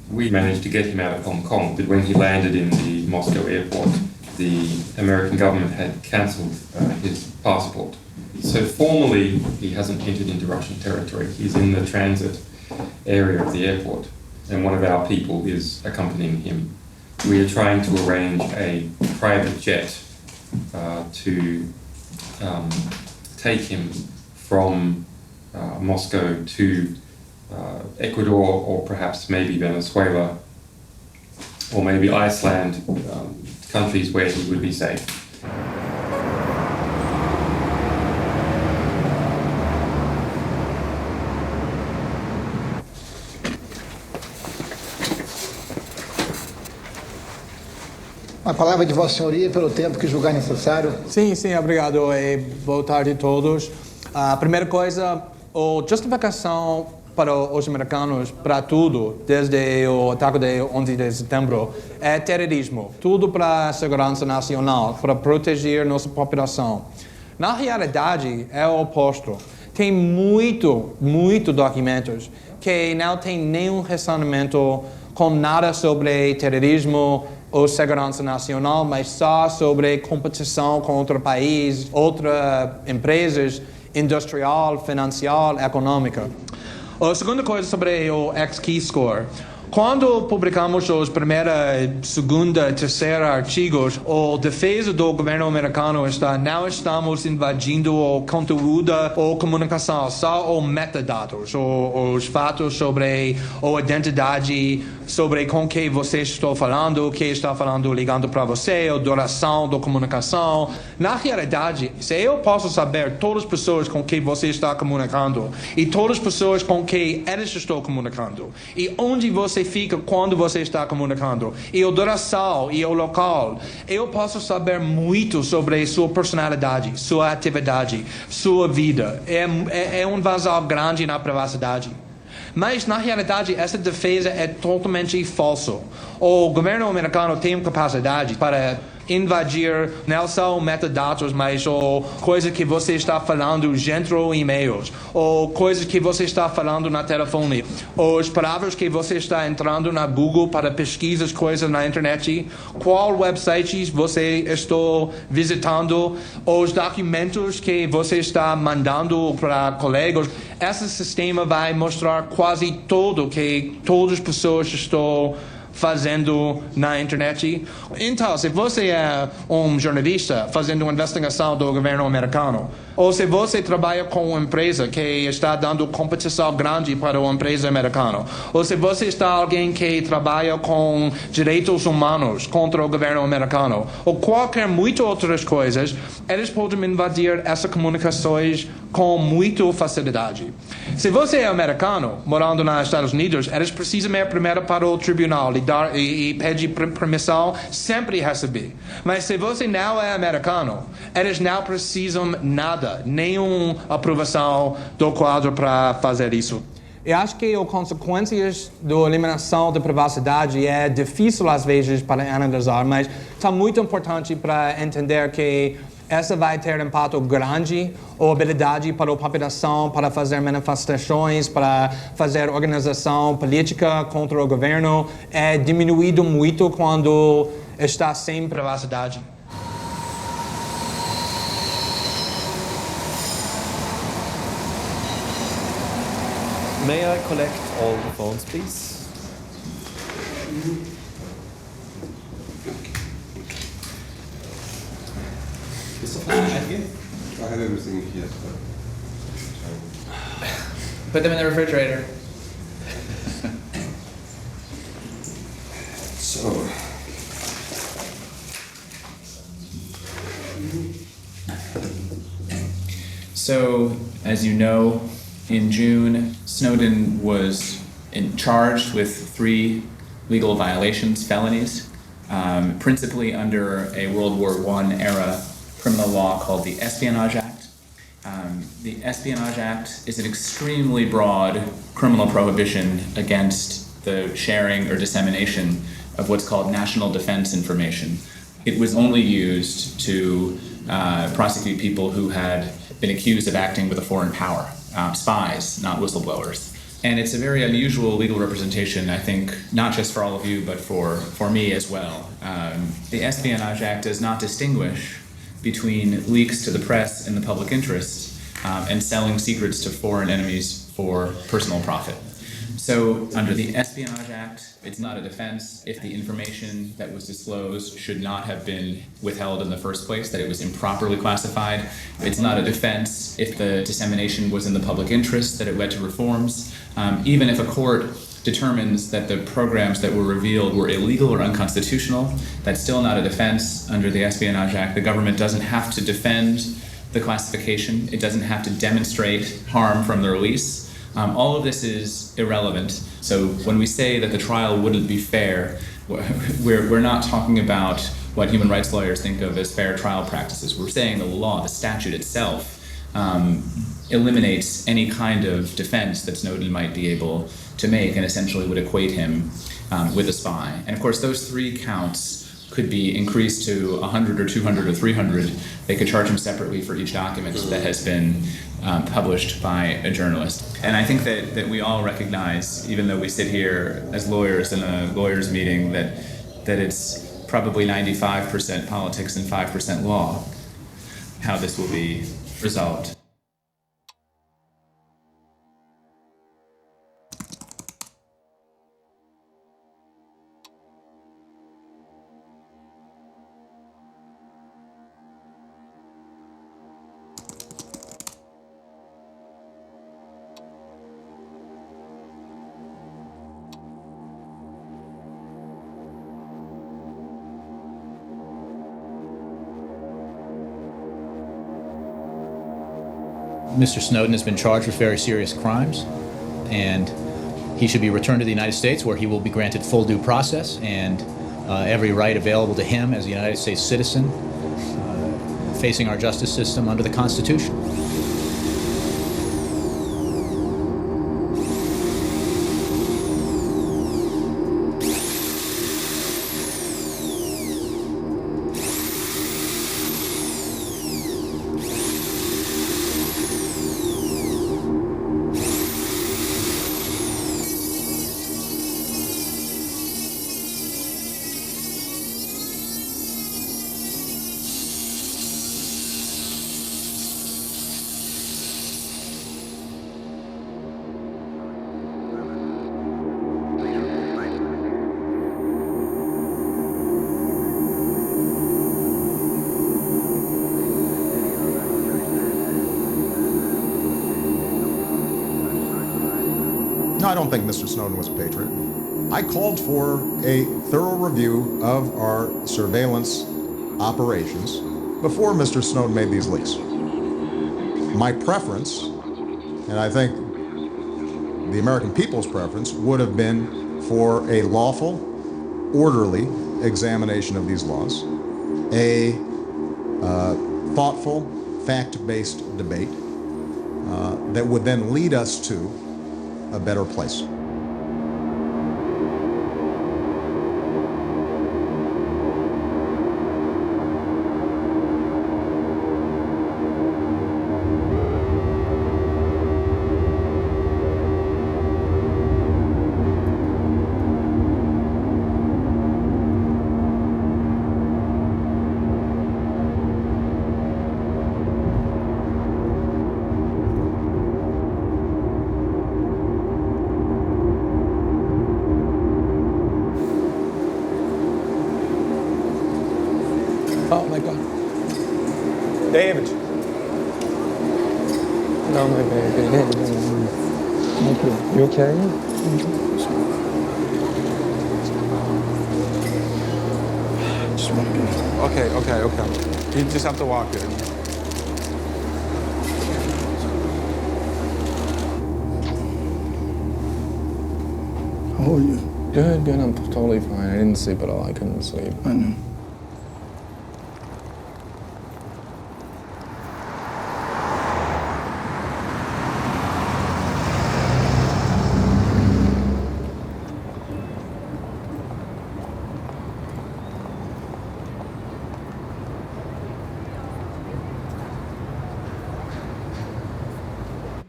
We managed to get him out of Hong Kong, but when he landed in the Moscow airport, the American government had cancelled his passport. So formally, he hasn't entered into Russian territory. He's in the transit area of the airport, and one of our people is accompanying him. We are trying to arrange a private jet to take him from Moscow to Ecuador, or perhaps maybe Venezuela, or maybe Iceland, countries where he would be safe. A palavra de Vossa Senhoria pelo tempo que julgar necessário. Sim, obrigado e boa tarde a todos. A primeira coisa, a justificação para os americanos para tudo, desde o ataque de 11 de setembro, é terrorismo. Tudo para a segurança nacional, para proteger nossa população. Na realidade, é o oposto. Tem muito documentos que não tem nenhum relacionamento com nada sobre terrorismo ou segurança nacional, mas só sobre competição com outro país, outras empresas, industrial, financeira, econômica. A segunda coisa sobre o X-Keyscore. Quando publicamos os primeira, segunda, terceira artigos, a defesa do governo americano não estamos invadindo o conteúdo ou comunicação, só os metadados, os fatos sobre a identidade, sobre com quem você está falando, o que está falando ligando para você, a duração da comunicação. Na realidade, se eu posso saber todas as pessoas com quem você está comunicando e todas as pessoas com quem eles estão comunicando e onde você fica quando você está comunicando e a duração e o local, eu posso saber muito sobre sua personalidade, sua atividade, sua vida. É um vazio grande na privacidade. Mas, na realidade, essa defesa é totalmente falsa. O governo americano tem capacidade para invadir não só metadados, mas coisa que você está falando dentro de e-mails, ou coisas que você está falando na telefone, ou as palavras que você está entrando na Google para pesquisar coisas na internet, qual websites você está visitando, os documentos que você está mandando para colegas. Esse sistema vai mostrar quase tudo que todas as pessoas estão fazendo na internet. Então, se você é um jornalista fazendo uma investigação do governo americano, ou se você trabalha com uma empresa que está dando competição grande para uma empresa americana, ou se você está alguém que trabalha com direitos humanos contra o governo americano, ou qualquer muitas outras coisas, eles podem invadir essas comunicações com muita facilidade. Se você é americano, morando nos Estados Unidos, eles precisam ir primeiro para o tribunal e pedir permissão, sempre receber. Mas se você não é americano, eles não precisam nada, nenhuma aprovação do quadro para fazer isso. Eu acho que as consequências da eliminação da privacidade é difícil às vezes para analisar, mas está muito importante para entender que essa vai ter impacto grande, a habilidade para a população, para fazer manifestações, para fazer organização política contra o governo, é diminuído muito quando está sem privacidade. May I collect all the phones, please? I have everything here. Put them in the refrigerator. So, as you know, in June, Snowden was charged with 3 legal violations, felonies, principally under a World War I era criminal law called the Espionage Act. The Espionage Act is an extremely broad criminal prohibition against the sharing or dissemination of what's called national defense information. It was only used to prosecute people who had been accused of acting with a foreign power, spies, not whistleblowers. And it's a very unusual legal representation, I think, not just for all of you, but for me as well. The Espionage Act does not distinguish between leaks to the press in the public interest and selling secrets to foreign enemies for personal profit. So under the Espionage Act, it's not a defense if the information that was disclosed should not have been withheld in the first place, that it was improperly classified. It's not a defense if the dissemination was in the public interest, that it led to reforms. Even if a court determines that the programs that were revealed were illegal or unconstitutional, that's still not a defense under the Espionage Act. The government doesn't have to defend the classification. It doesn't have to demonstrate harm from the release. All of this is irrelevant. So when we say that the trial wouldn't be fair, we're not talking about what human rights lawyers think of as fair trial practices. We're saying the law, the statute itself, eliminates any kind of defense that Snowden might be able to make and essentially would equate him with a spy. And of course, those three counts could be increased to 100 or 200 or 300. They could charge him separately for each document that has been published by a journalist. And I think that we all recognize, even though we sit here as lawyers in a lawyers' meeting, that it's probably 95% politics and 5% law, how this will be resolved. Mr. Snowden has been charged with very serious crimes, and he should be returned to the United States, where he will be granted full due process and every right available to him as a United States citizen facing our justice system under the Constitution. I don't think Mr. Snowden was a patriot. I called for a thorough review of our surveillance operations before Mr. Snowden made these leaks. My preference, and I think the American people's preference, would have been for a lawful, orderly examination of these laws, a thoughtful, fact-based debate that would then lead us to a better place. Oh my God. David. No, my baby. You okay? Just want to go. Okay. You just have to walk it. How are you? Good. I'm totally fine. I didn't sleep at all. I couldn't sleep. I know.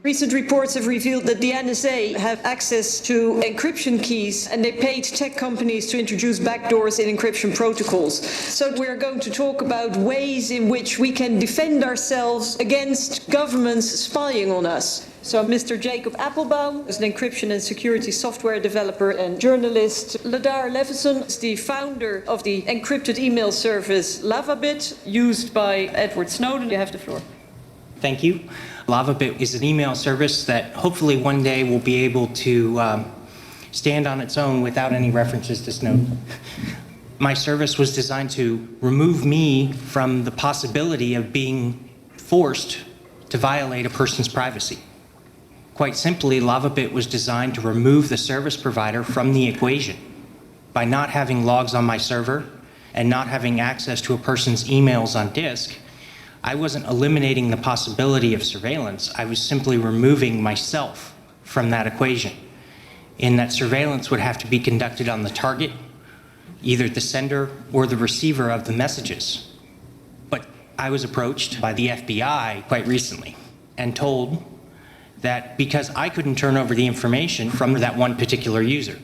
Recent reports have revealed that the NSA have access to encryption keys, and they paid tech companies to introduce backdoors in encryption protocols. So we're going to talk about ways in which we can defend ourselves against governments spying on us. So Mr. Jacob Appelbaum is an encryption and security software developer and journalist. Ladar Levison is the founder of the encrypted email service Lavabit, used by Edward Snowden. You have the floor. Thank you. Lavabit is an email service that hopefully one day will be able to stand on its own without any references to Snowden. My service was designed to remove me from the possibility of being forced to violate a person's privacy. Quite simply, Lavabit was designed to remove the service provider from the equation. By not having logs on my server and not having access to a person's emails on disk, I wasn't eliminating the possibility of surveillance. I was simply removing myself from that equation. And that surveillance would have to be conducted on the target, either the sender or the receiver of the messages. But I was approached by the FBI quite recently and told that because I couldn't turn over the information from that one particular user,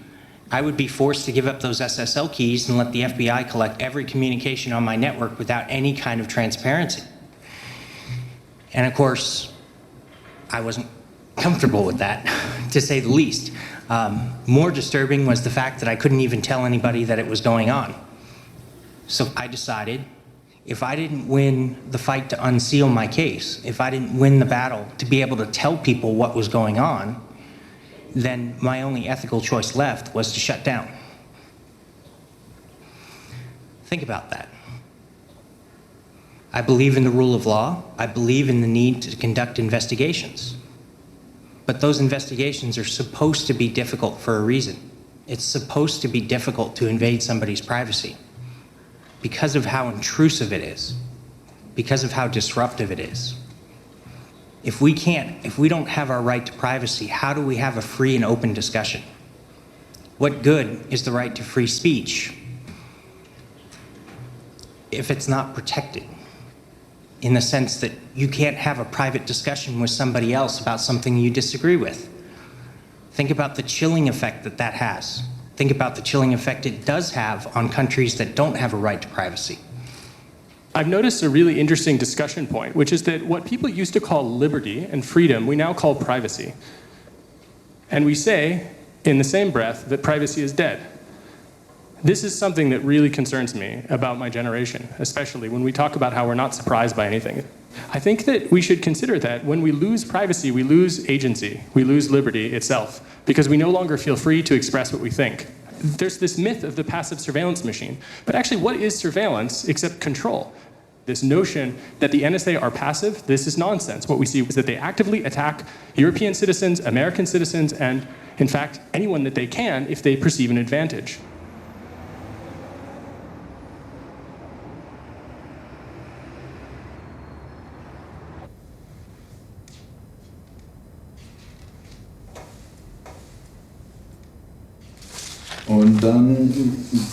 I would be forced to give up those SSL keys and let the FBI collect every communication on my network without any kind of transparency. And of course, I wasn't comfortable with that, to say the least. More disturbing was the fact that I couldn't even tell anybody that it was going on. So I decided, if I didn't win the fight to unseal my case, if I didn't win the battle to be able to tell people what was going on, then my only ethical choice left was to shut down. Think about that. I believe in the rule of law. I believe in the need to conduct investigations. But those investigations are supposed to be difficult for a reason. It's supposed to be difficult to invade somebody's privacy because of how intrusive it is, because of how disruptive it is. If we don't have our right to privacy, how do we have a free and open discussion? What good is the right to free speech if it's not protected? In the sense that you can't have a private discussion with somebody else about something you disagree with. Think about the chilling effect that that has. Think about the chilling effect it does have on countries that don't have a right to privacy. I've noticed a really interesting discussion point, which is that what people used to call liberty and freedom, we now call privacy. And we say, in the same breath, that privacy is dead. This is something that really concerns me about my generation, especially when we talk about how we're not surprised by anything. I think that we should consider that when we lose privacy, we lose agency, we lose liberty itself, because we no longer feel free to express what we think. There's this myth of the passive surveillance machine, but actually what is surveillance except control? This notion that the NSA are passive, this is nonsense. What we see is that they actively attack European citizens, American citizens, and in fact, anyone that they can if they perceive an advantage. Und dann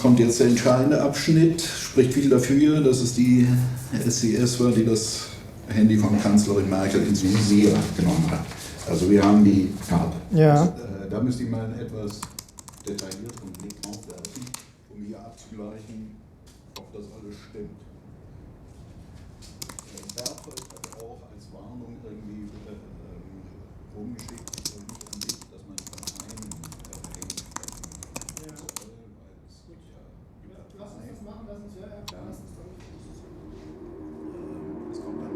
kommt jetzt der entscheidende Abschnitt, spricht viel dafür, dass es die SES war, die das Handy von Kanzlerin Merkel ins Visier genommen hat. Also wir haben die Karte. Ja. Da müsste ich mal einen etwas detaillierteren Blick drauf werfen, um hier abzugleichen, ob das alles stimmt. L.Poitras hat auch als Warnung irgendwie rumgeschickt, nicht an dich, dass man von einem Handy Lass uns das machen, lass uns es kommt dann.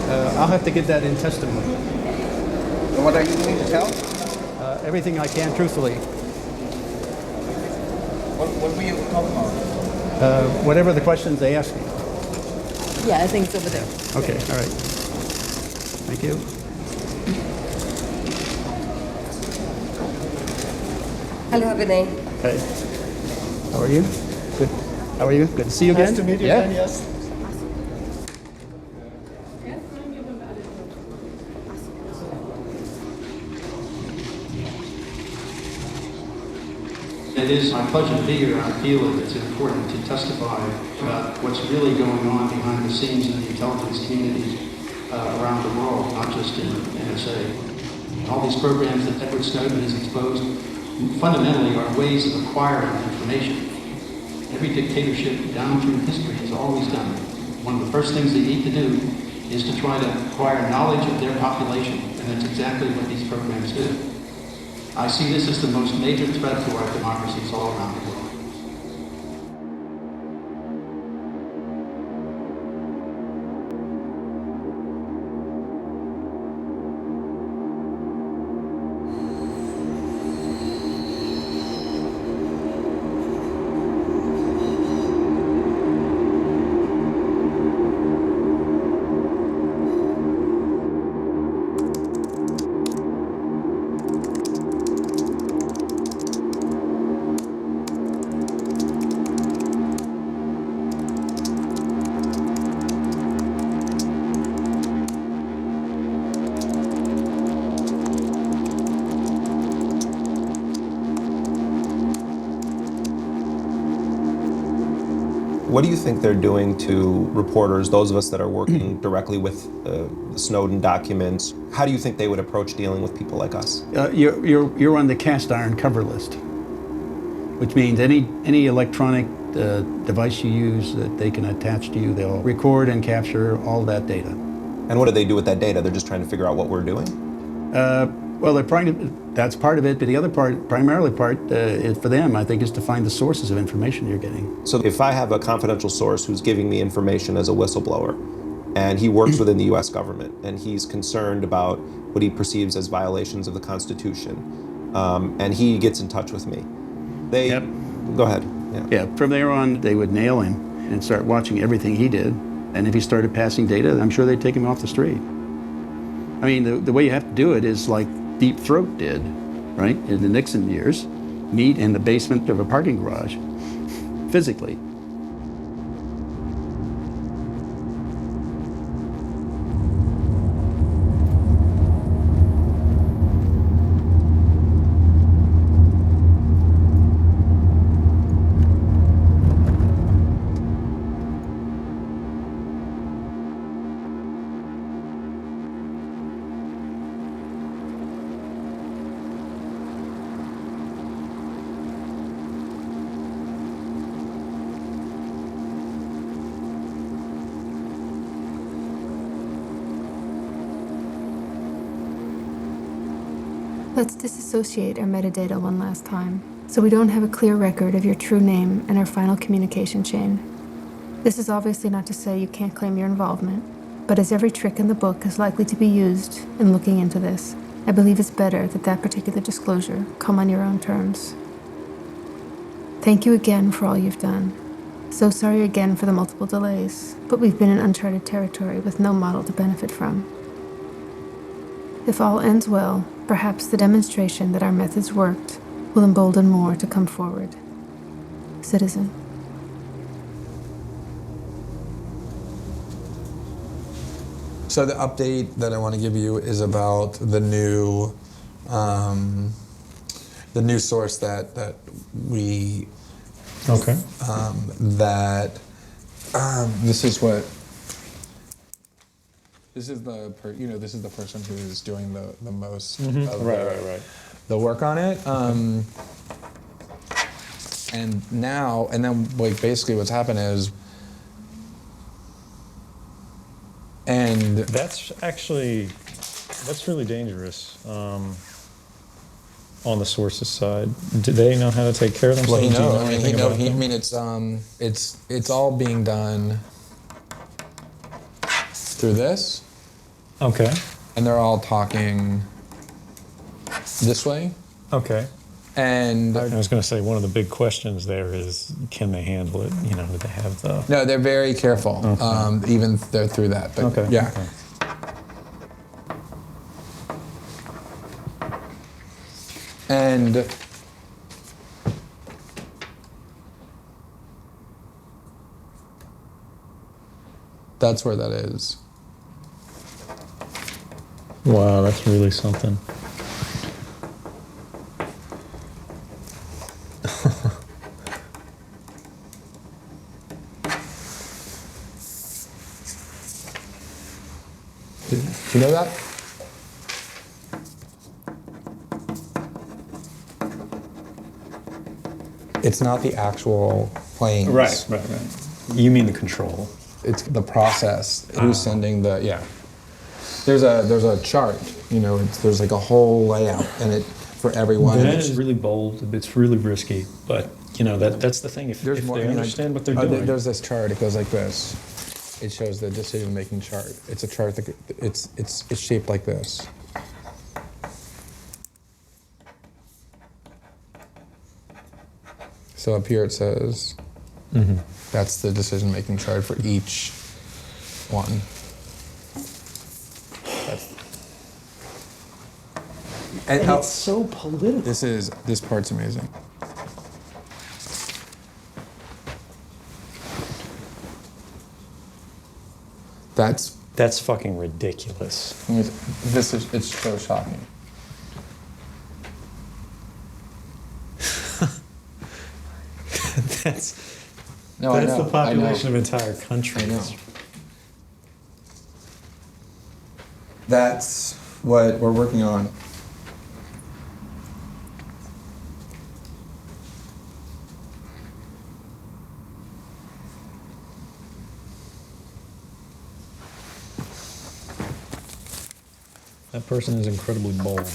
I'll have to get that in testimony. And what are you going to tell? Everything I can, truthfully. What were you talking about? Whatever the questions they ask me. Yeah, I think it's over there. Okay, all right. Thank you. Hello, Vinay. Hey. How are you? Good. How are you? Good to see you again. Nice to meet you Yeah. again, yes. It is my pleasure to be here. I feel that it's important to testify about what's really going on behind the scenes in the intelligence community around the world, not just in the NSA. All these programs that Edward Snowden has exposed fundamentally are ways of acquiring information. Every dictatorship down through history has always done it. One of the first things they need to do is to try to acquire knowledge of their population, and that's exactly what these programs do. I see this as the most major threat to our democracies all around the world. What do you think they're doing to reporters, those of us that are working directly with the Snowden documents? How do you think they would approach dealing with people like us? You're on the cast iron cover list, which means any electronic device you use that they can attach to you, they'll record and capture all that data. And what do they do with that data? They're just trying to figure out what we're doing? Well, they're trying to, that's part of it, but the other part, primarily is for them, I think, is to find the sources of information you're getting. So if I have a confidential source who's giving me information as a whistleblower, and he works within the US government, and he's concerned about what he perceives as violations of the Constitution, and he gets in touch with me, they, go ahead. Yeah, from there on, they would nail him and start watching everything he did. And if he started passing data, I'm sure they'd take him off the street. I mean, the way you have to do it is like Deep Throat did, right? In the Nixon years, meet in the basement of a parking garage, physically. Let's disassociate our metadata one last time, so we don't have a clear record of your true name and our final communication chain. This is obviously not to say you can't claim your involvement, but as every trick in the book is likely to be used in looking into this, I believe it's better that that particular disclosure come on your own terms. Thank you again for all you've done. So sorry again for the multiple delays, but we've been in uncharted territory with no model to benefit from. If all ends well, perhaps the demonstration that our methods worked will embolden more to come forward. Citizen. So the update that I want to give you is about the new source that we this is what. This is the person who's doing the most of the work on it. And then like basically what's happened is, and that's really dangerous on the sources side. Do they know how to take care of themselves? Well, it's all being done through this. Okay. And they're all talking this way. Okay. And I was going to say, one of the big questions there is, can they handle it? You know, do they have the... No, they're very careful, Okay. even they're through that. But Okay. yeah. Okay. And that's where that is. Wow, that's really something. Do you know that? It's not the actual planes. Right. You mean the control? It's the process. Who's sending the, yeah. There's a chart, you know, there's like a whole layout, and it, for everyone. That is really bold, it's really risky, but, you know, that's the thing, if they understand what they're doing. There's this chart, it goes like this. It shows the decision-making chart. It's a chart that, it's shaped like this. So up here it says, that's the decision-making chart for each one. And it's so political. This part's amazing. That's fucking ridiculous. It's so shocking. That's I know, the population of entire countries. That's what we're working on. That person is incredibly bold,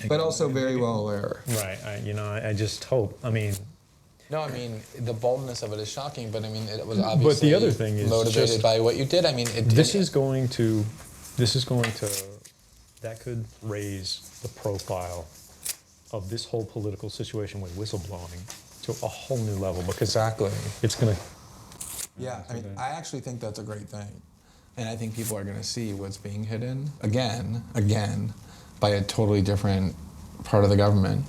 but also very well aware. Right. I just hope. I mean. No, I mean the boldness of it is shocking, but I mean it was obviously. But the other thing is motivated by what you did. I mean, this is going to. That could raise the profile of this whole political situation with whistleblowing to a whole new level, because it's going to. Yeah, I mean, I actually think that's a great thing. And I think people are going to see what's being hidden again, by a totally different part of the government.